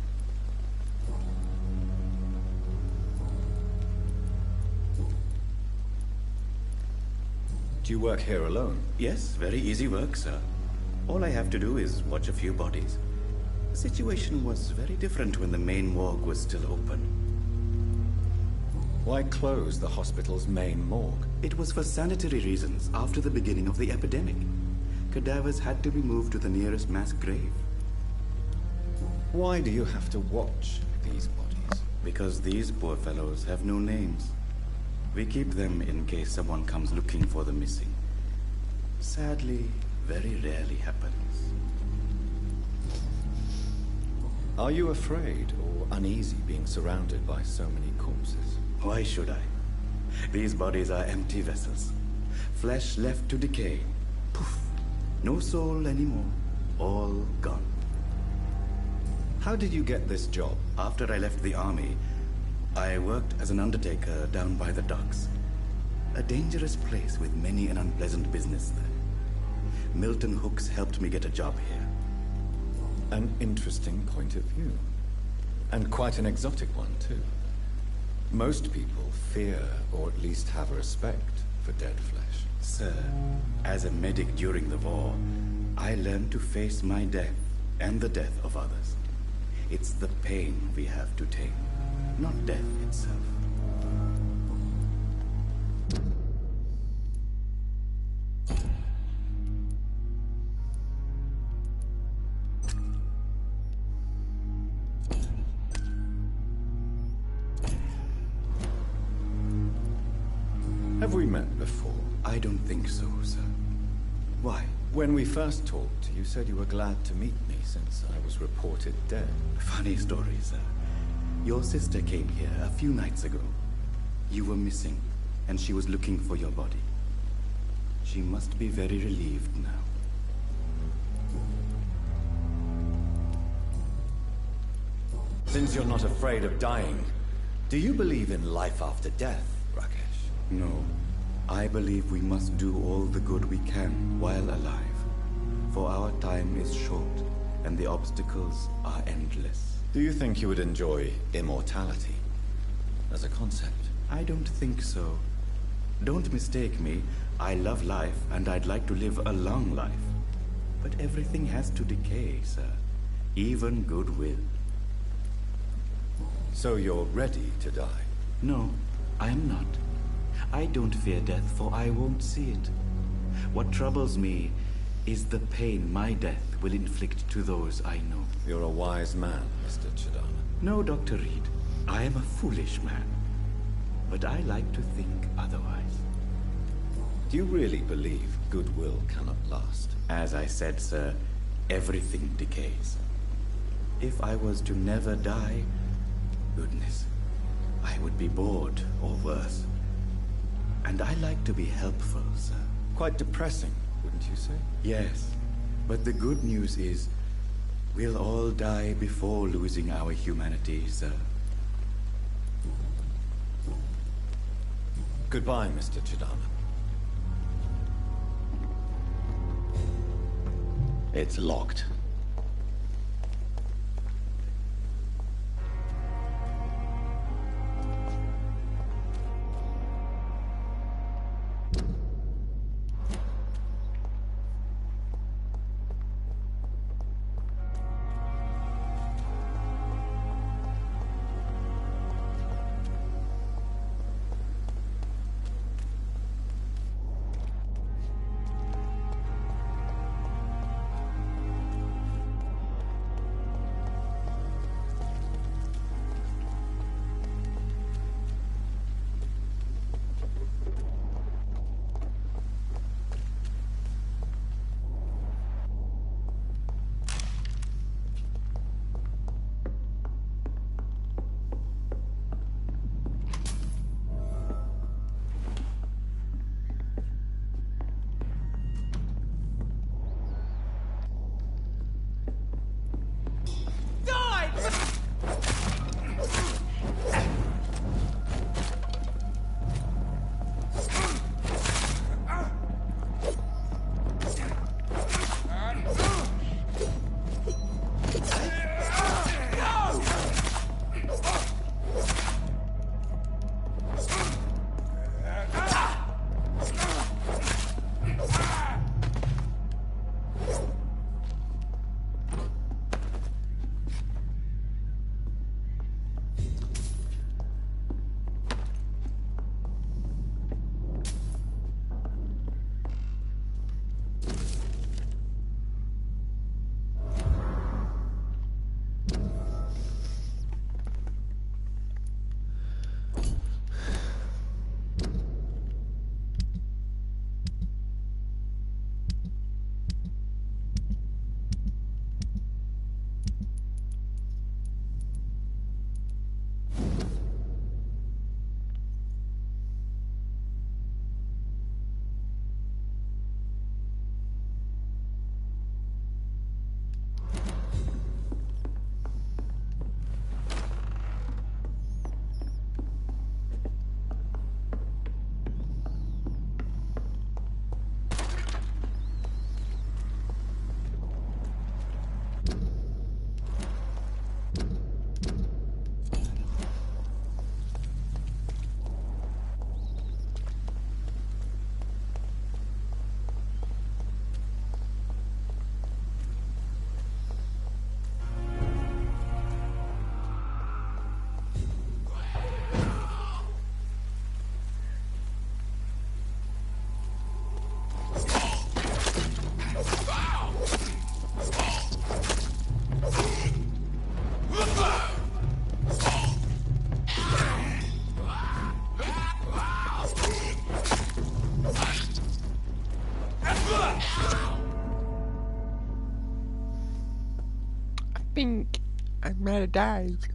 Do you work here alone? Yes, very easy work, sir. All I have to do is watch a few bodies. The situation was very different when the main morgue was still open. Why close the hospital's main morgue? It was for sanitary reasons after the beginning of the epidemic. Cadavers had to be moved to the nearest mass grave. Why do you have to watch these bodies? Because these poor fellows have no names. We keep them in case someone comes looking for the missing. Sadly, very rarely happens. Are you afraid or uneasy being surrounded by so many corpses? Why should I? These bodies are empty vessels. Flesh left to decay. Poof. No soul anymore. All gone. How did you get this job? After I left the army, I worked as an undertaker down by the docks. A dangerous place with many an unpleasant business there. Milton Hooks helped me get a job here. An interesting point of view. And quite an exotic one, too. Most people fear, or at least have respect, for dead flesh. Sir, as a medic during the war, I learned to face my death and the death of others. It's the pain we have to tame, not death itself. Have we met before? I don't think so, sir. Why? When we first talked, you said you were glad to meet me since I was reported dead. Funny story, sir. Your sister came here a few nights ago. You were missing, and she was looking for your body. She must be very relieved now. Since you're not afraid of dying, do you believe in life after death, Rakesh? No. I believe we must do all the good we can while alive. For our time is short, and the obstacles are endless. Do you think you would enjoy immortality as a concept? I don't think so. Don't mistake me. I love life, and I'd like to live a long life. But everything has to decay, sir. Even goodwill. So you're ready to die? No, I am not. I don't fear death, for I won't see it. What troubles me is the pain my death will inflict to those I know. You're a wise man, Mr. Chidana. No, Dr. Reed. I am a foolish man. But I like to think otherwise. Do you really believe goodwill cannot last? As I said, sir, everything decays. If I was to never die, goodness, I would be bored or worse. And I like to be helpful, sir. Quite depressing, wouldn't you say? Yes, but the good news is, we'll all die before losing our humanity, sir. Goodbye, Mr. Chidana. It's locked. think I might have died.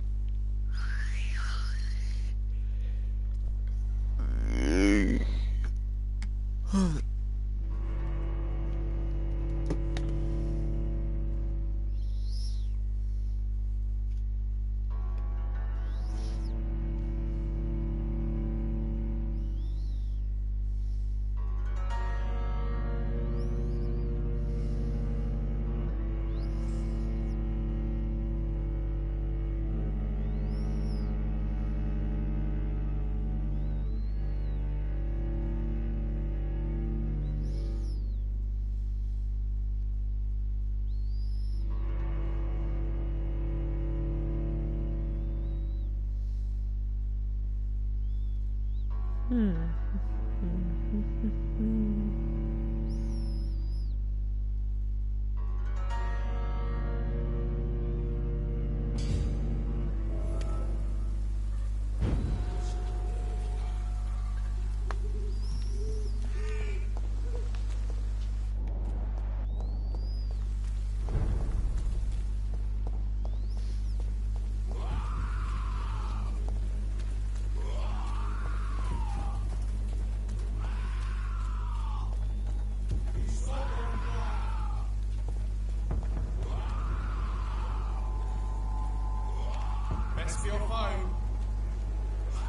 Best for your phone.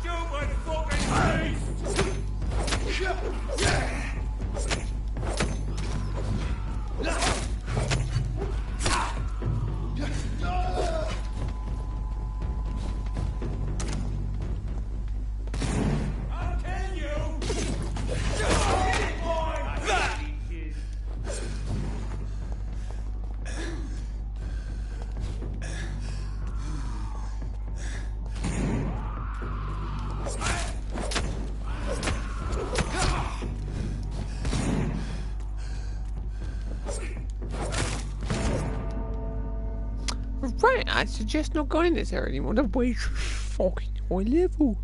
Stupid fucking beast! I'll kill you! Right, I suggest not going in this area anymore. The way fucking high level.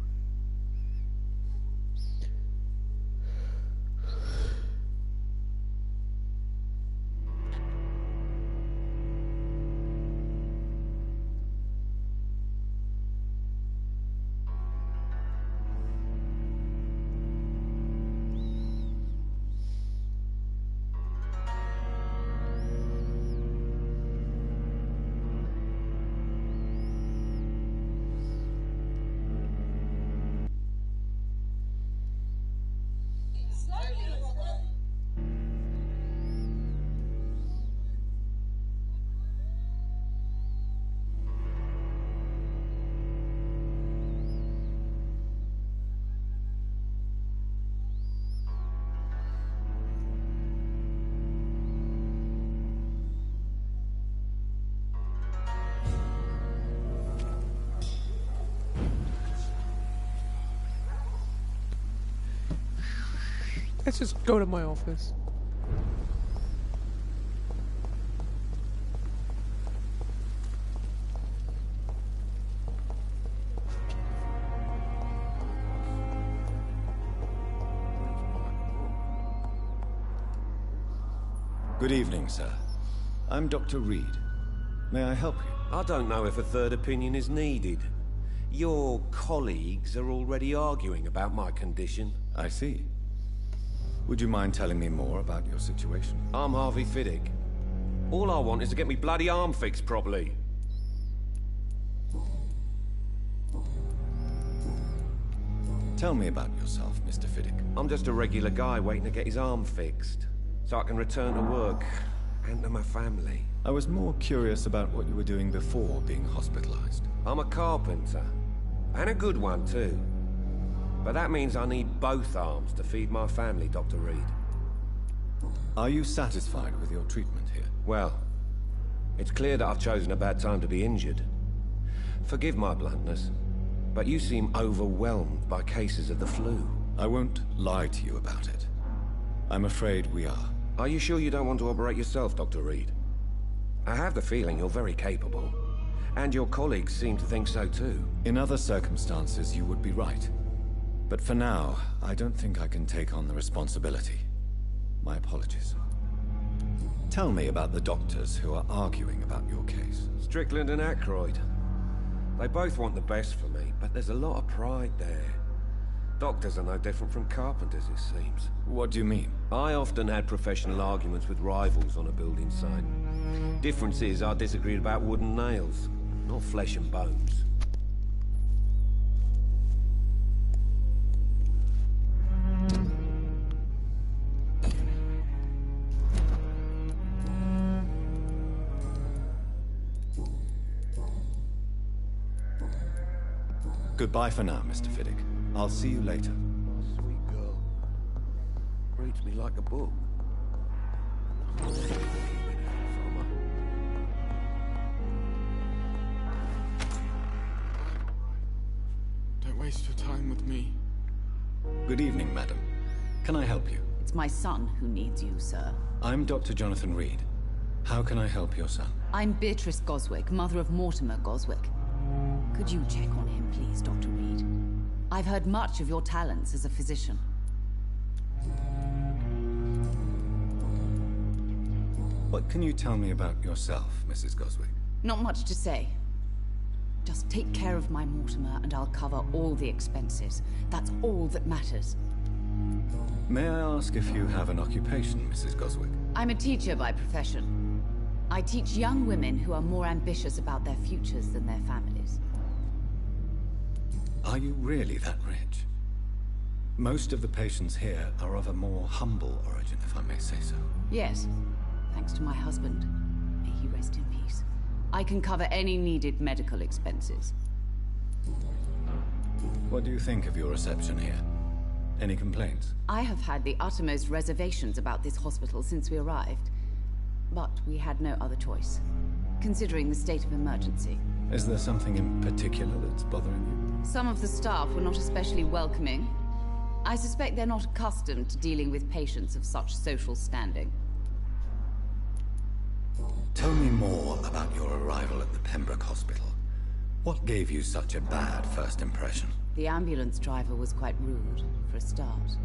Let's just go to my office. Good evening, sir. I'm Dr. Reed. May I help you? I don't know if a third opinion is needed. Your colleagues are already arguing about my condition. I see. Would you mind telling me more about your situation? I'm Harvey Fiddick. All I want is to get me bloody arm fixed properly. Tell me about yourself, Mr. Fiddick. I'm just a regular guy waiting to get his arm fixed, so I can return to work and to my family. I was more curious about what you were doing before being hospitalized. I'm a carpenter, and a good one too. But that means I need both arms to feed my family, Dr. Reed. Are you satisfied with your treatment here? Well, it's clear that I've chosen a bad time to be injured. Forgive my bluntness, but you seem overwhelmed by cases of the flu. I won't lie to you about it. I'm afraid we are. Are you sure you don't want to operate yourself, Dr. Reed? I have the feeling you're very capable, and your colleagues seem to think so too. In other circumstances, you would be right. But for now, I don't think I can take on the responsibility. My apologies. Tell me about the doctors who are arguing about your case. Strickland and Aykroyd. They both want the best for me, but there's a lot of pride there. Doctors are no different from carpenters, it seems. What do you mean? I often had professional arguments with rivals on a building site. Difference is, I disagreed about wood and nails, not flesh and bones. Goodbye for now, Mr. Fiddick. I'll see you later. My sweet girl. Reads me like a book. Don't waste your time with me. Good evening, madam. Can I help you? It's my son who needs you, sir. I'm Dr. Jonathan Reed. How can I help your son? I'm Beatrice Goswick, mother of Mortimer Goswick. Could you check on him, please, Dr. Reed? I've heard much of your talents as a physician. What can you tell me about yourself, Mrs. Goswick? Not much to say. Just take care of my Mortimer and I'll cover all the expenses. That's all that matters. May I ask if you have an occupation, Mrs. Goswick? I'm a teacher by profession. I teach young women who are more ambitious about their futures than their families. Are you really that rich? Most of the patients here are of a more humble origin, if I may say so. Yes, thanks to my husband. May he rest in peace. I can cover any needed medical expenses. What do you think of your reception here? Any complaints? I have had the uttermost reservations about this hospital since we arrived. But we had no other choice, considering the state of emergency. Is there something in particular that's bothering you? Some of the staff were not especially welcoming. I suspect they're not accustomed to dealing with patients of such social standing. Tell me more about your arrival at the Pembroke Hospital. What gave you such a bad first impression? The ambulance driver was quite rude, for a start.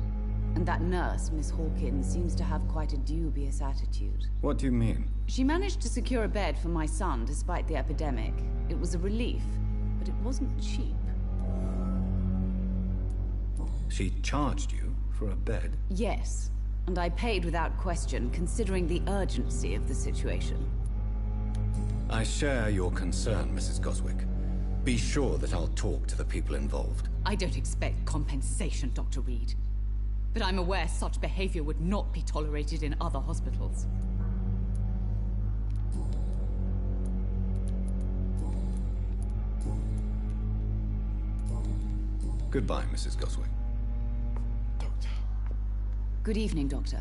And that nurse, Miss Hawkins, seems to have quite a dubious attitude. What do you mean? She managed to secure a bed for my son despite the epidemic. It was a relief, but it wasn't cheap. She charged you for a bed? Yes, and I paid without question, considering the urgency of the situation. I share your concern, Mrs. Goswick. Be sure that I'll talk to the people involved. I don't expect compensation, Dr. Reed. But I'm aware such behavior would not be tolerated in other hospitals. Goodbye, Mrs. Goswick. Doctor. Good evening, Doctor.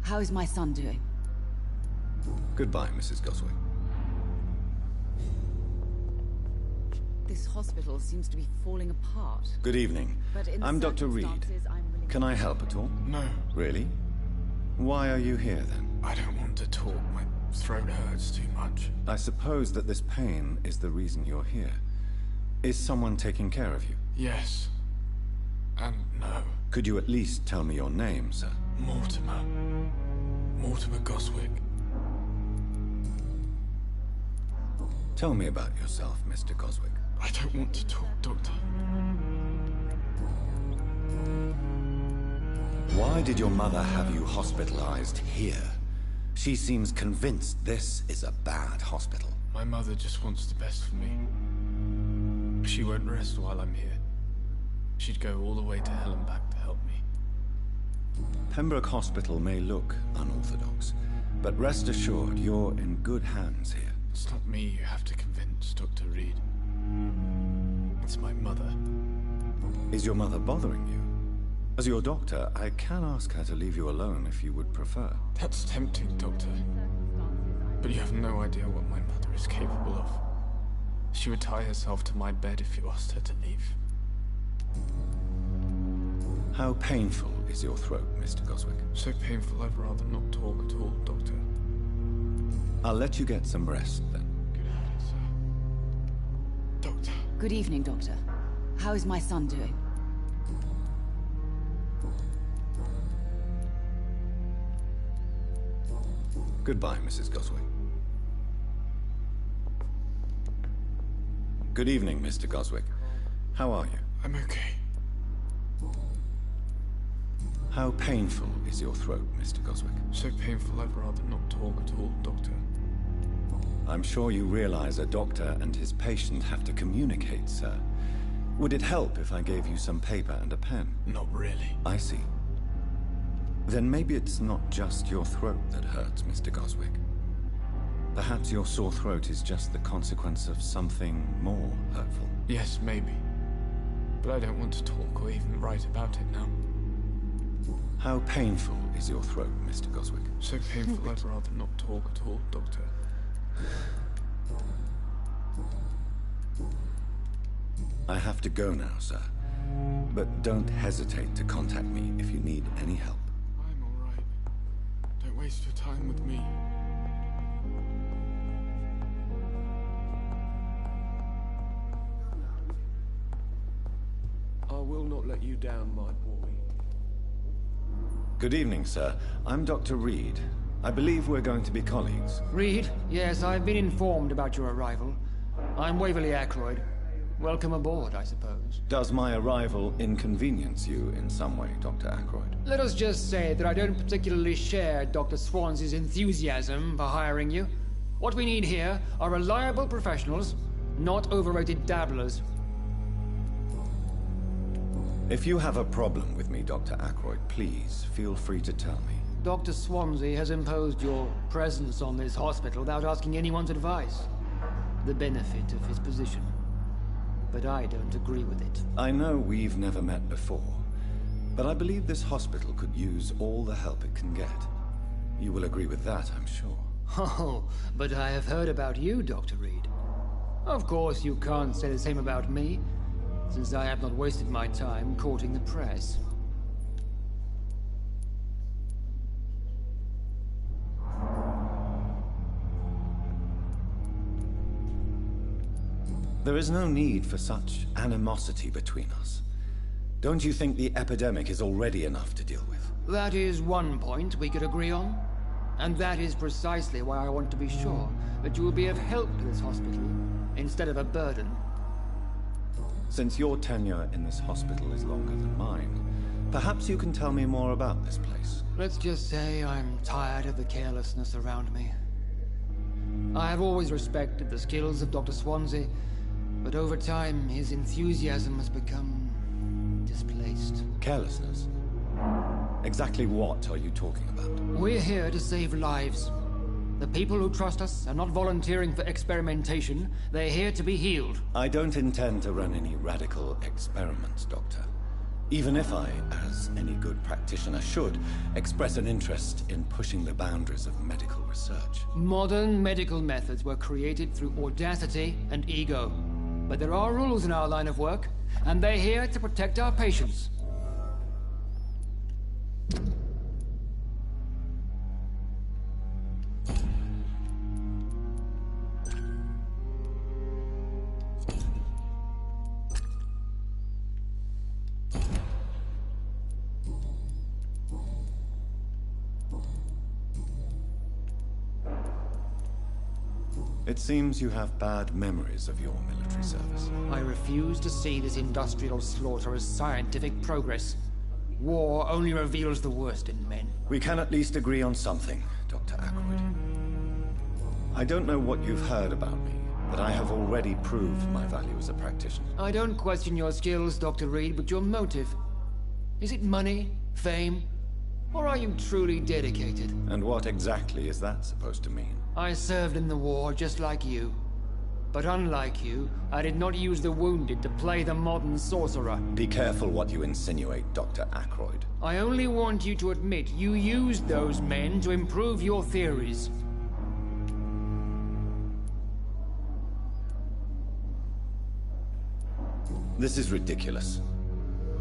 How is my son doing? Goodbye, Mrs. Goswick. This hospital seems to be falling apart. Good evening. I'm Dr. Reed. Can I help at all? No. Really? Why are you here, then? I don't want to talk. My throat hurts too much. I suppose that this pain is the reason you're here. Is someone taking care of you? Yes. And no. Could you at least tell me your name, sir? Mortimer. Mortimer Goswick. Tell me about yourself, Mr. Goswick. I don't want to talk, Doctor. Why did your mother have you hospitalized here? She seems convinced this is a bad hospital. My mother just wants the best for me. She won't rest while I'm here. She'd go all the way to hell and back to help me. Pembroke Hospital may look unorthodox, but rest assured you're in good hands here. It's not me you have to convince, Dr. Reed. It's my mother. Is your mother bothering you? As your doctor, I can ask her to leave you alone if you would prefer. That's tempting, Doctor. But you have no idea what my mother is capable of. She would tie herself to my bed if you asked her to leave. How painful is your throat, Mr. Goswick? So painful I'd rather not talk at all, Doctor. I'll let you get some rest, then. Good evening, sir. Doctor. Good evening, Doctor. How is my son doing? Goodbye, Mrs. Goswick. Good evening, Mr. Goswick. How are you? I'm okay. How painful is your throat, Mr. Goswick? So painful I'd rather not talk at all, Doctor. I'm sure you realize a doctor and his patient have to communicate, sir. Would it help if I gave you some paper and a pen? Not really. I see. Then maybe it's not just your throat that hurts, Mr. Goswick. Perhaps your sore throat is just the consequence of something more hurtful. Yes, maybe. But I don't want to talk or even write about it now. How painful is your throat, Mr. Goswick? So painful I'd rather not talk at all, Doctor. I have to go now, sir. But don't hesitate to contact me if you need any help. I'm all right. Don't waste your time with me. I will not let you down, my boy. Good evening, sir. I'm Dr. Reed. I believe we're going to be colleagues. Reed? Yes, I've been informed about your arrival. I'm Waverly Ackroyd. Welcome aboard, I suppose. Does my arrival inconvenience you in some way, Dr. Ackroyd? Let us just say that I don't particularly share Dr. Swansea's enthusiasm for hiring you. What we need here are reliable professionals, not overrated dabblers. If you have a problem with me, Dr. Ackroyd, please feel free to tell me. Dr. Swansea has imposed your presence on this hospital without asking anyone's advice. The benefit of his position. But I don't agree with it. I know we've never met before, but I believe this hospital could use all the help it can get. You will agree with that, I'm sure. Oh, but I have heard about you, Dr. Reed. Of course, you can't say the same about me, since I have not wasted my time courting the press. There is no need for such animosity between us. Don't you think the epidemic is already enough to deal with? That is one point we could agree on. And that is precisely why I want to be sure that you will be of help to this hospital, instead of a burden. Since your tenure in this hospital is longer than mine, perhaps you can tell me more about this place. Let's just say I'm tired of the carelessness around me. I have always respected the skills of Dr. Swansea, but over time, his enthusiasm has become displaced. Carelessness? Exactly what are you talking about? We're here to save lives. The people who trust us are not volunteering for experimentation. They're here to be healed. I don't intend to run any radical experiments, Doctor. Even if I, as any good practitioner should, express an interest in pushing the boundaries of medical research. Modern medical methods were created through audacity and ego. But there are rules in our line of work, and they're here to protect our patients. It seems you have bad memories of your military service. I refuse to see this industrial slaughter as scientific progress. War only reveals the worst in men. We can at least agree on something, Dr. Ackroyd. I don't know what you've heard about me, but I have already proved my value as a practitioner. I don't question your skills, Dr. Reed, but your motive. Is it money, fame, or are you truly dedicated? And what exactly is that supposed to mean? I served in the war just like you. But unlike you, I did not use the wounded to play the modern sorcerer. Be careful what you insinuate, Dr. Ackroyd. I only want you to admit you used those men to improve your theories. This is ridiculous.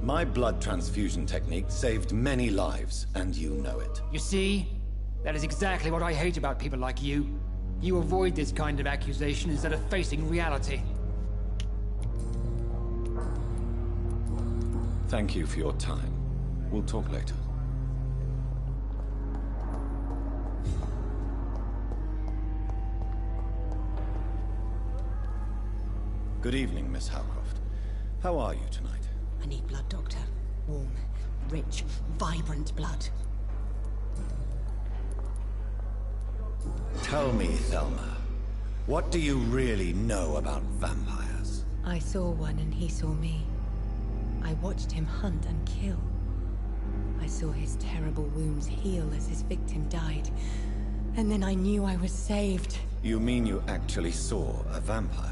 My blood transfusion technique saved many lives, and you know it. You see? That is exactly what I hate about people like you. You avoid this kind of accusation instead of facing reality. Thank you for your time. We'll talk later. Good evening, Miss Howcroft. How are you tonight? I need blood, Doctor. Warm, rich, vibrant blood. Tell me, Thelma, what do you really know about vampires? I saw one and he saw me. I watched him hunt and kill. I saw his terrible wounds heal as his victim died. And then I knew I was saved. You mean you actually saw a vampire?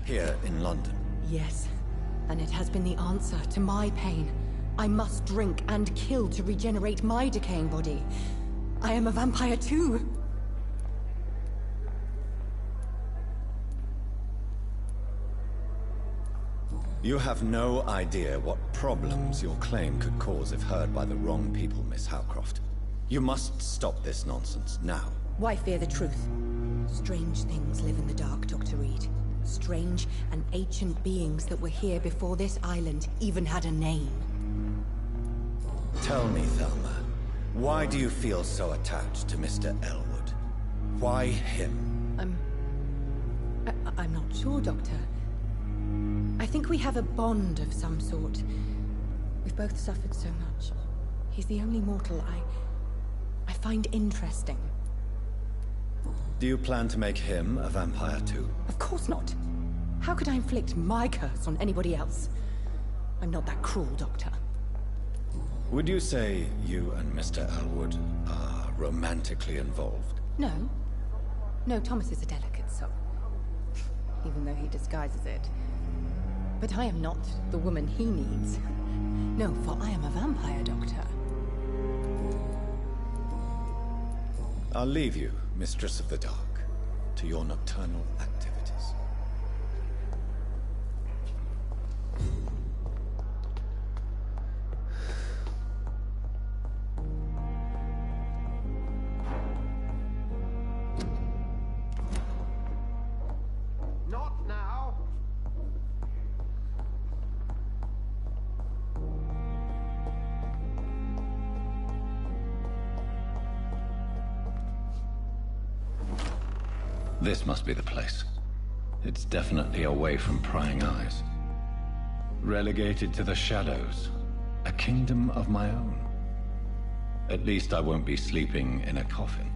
Here in London? Yes. And it has been the answer to my pain. I must drink and kill to regenerate my decaying body. I am a vampire too. You have no idea what problems your claim could cause if heard by the wrong people, Miss Howcroft. You must stop this nonsense, now. Why fear the truth? Strange things live in the dark, Dr. Reed. Strange and ancient beings that were here before this island even had a name. Tell me, Thelma, why do you feel so attached to Mr. Elwood? Why him? I'm not sure, Doctor. I think we have a bond of some sort. We've both suffered so much. He's the only mortal I find interesting. Do you plan to make him a vampire too? Of course not. How could I inflict my curse on anybody else? I'm not that cruel, Doctor. Would you say you and Mr. Elwood are romantically involved? No. No, Thomas is a delicate soul. Even though he disguises it. But I am not the woman he needs. No, for I am a vampire, Doctor. I'll leave you, Mistress of the Dark, to your nocturnal activities. Not now. This must be the place. It's definitely away from prying eyes. Relegated to the shadows. A kingdom of my own. At least I won't be sleeping in a coffin.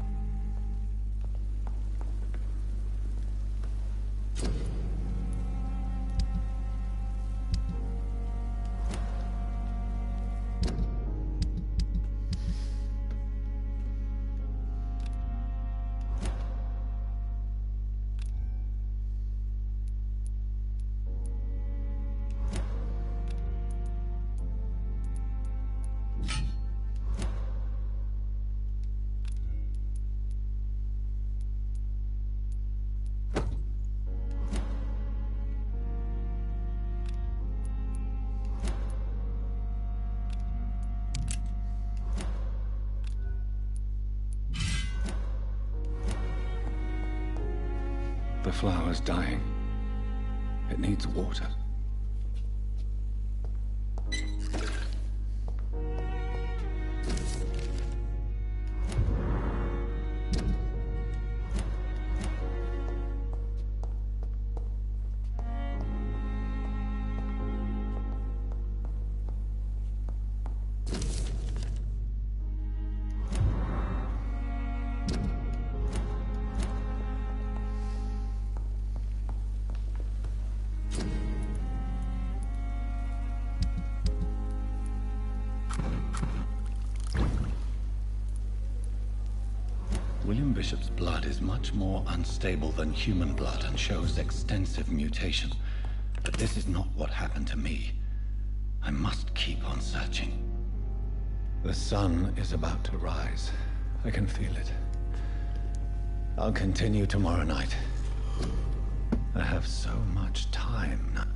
The flower's dying. It needs water. William Bishop's blood is much more unstable than human blood and shows extensive mutation. But this is not what happened to me. I must keep on searching. The sun is about to rise. I can feel it. I'll continue tomorrow night. I have so much time now.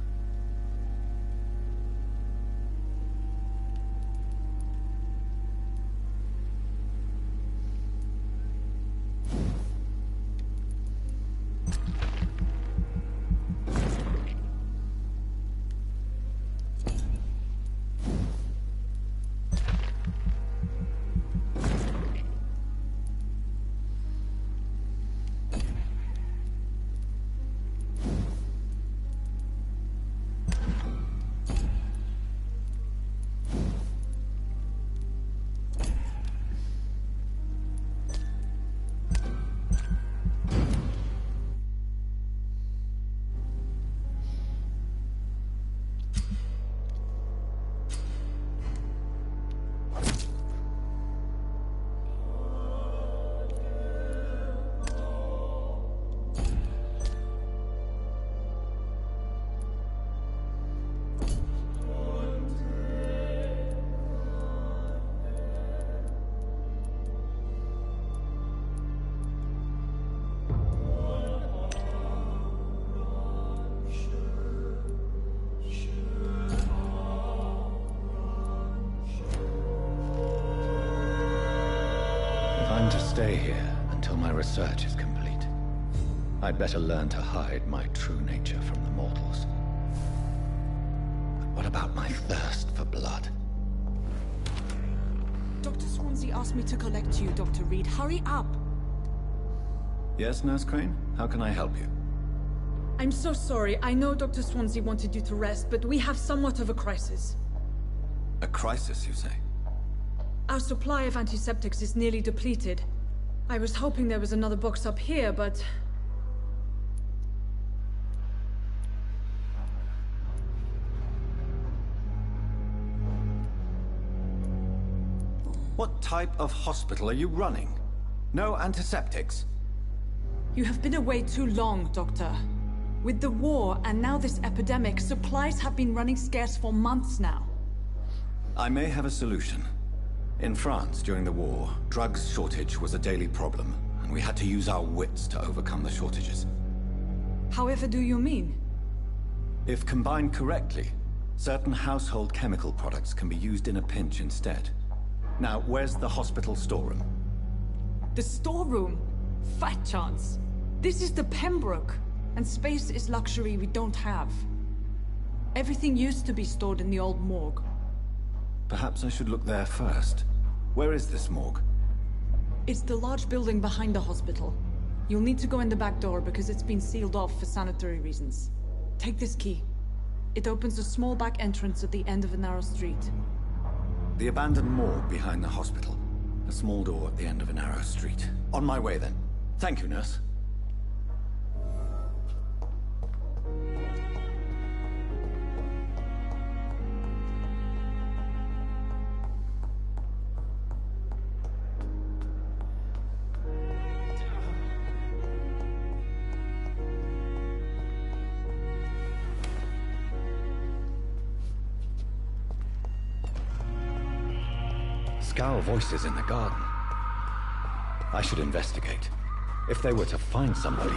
stay here until my research is complete. I'd better learn to hide my true nature from the mortals. But what about my thirst for blood? Dr. Swansea asked me to collect you, Dr. Reed. Hurry up! Yes, Nurse Crane? How can I help you? I'm so sorry. I know Dr. Swansea wanted you to rest, but we have somewhat of a crisis. A crisis, you say? Our supply of antiseptics is nearly depleted. I was hoping there was another box up here, but... What type of hospital are you running? No antiseptics? You have been away too long, Doctor. With the war and now this epidemic, supplies have been running scarce for months now. I may have a solution. In France, during the war, drugs shortage was a daily problem, and we had to use our wits to overcome the shortages. However do you mean? If combined correctly, certain household chemical products can be used in a pinch instead. Now, where's the hospital storeroom? The storeroom? Fat chance. This is the Pembroke, and space is luxury we don't have. Everything used to be stored in the old morgue. Perhaps I should look there first. Where is this morgue? It's the large building behind the hospital. You'll need to go in the back door because it's been sealed off for sanitary reasons. Take this key. It opens a small back entrance at the end of a narrow street. The abandoned morgue behind the hospital. A small door at the end of a narrow street. On my way then. Thank you, nurse. Scowl voices in the garden. I should investigate. If they were to find somebody...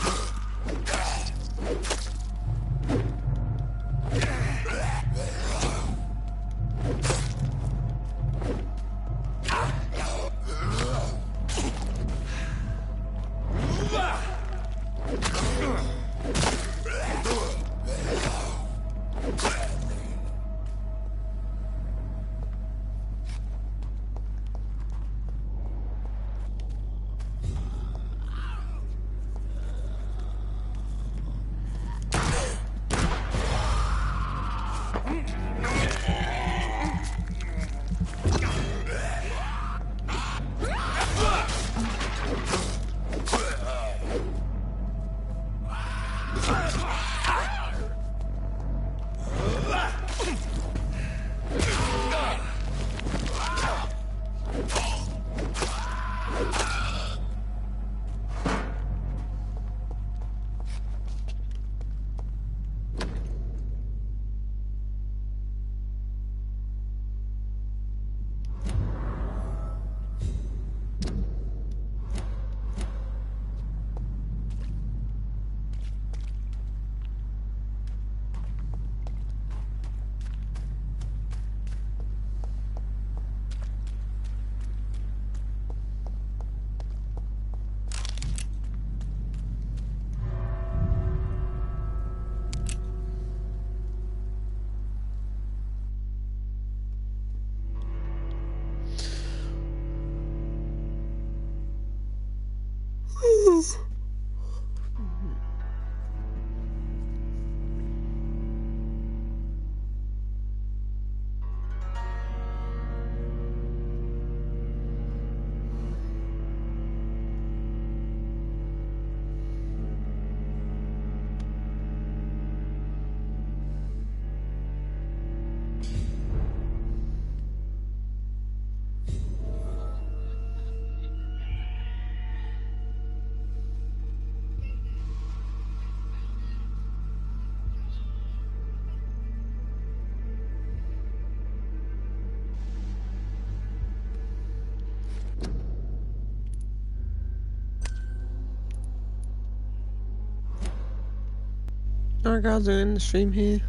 Alright guys, I'm in the stream here.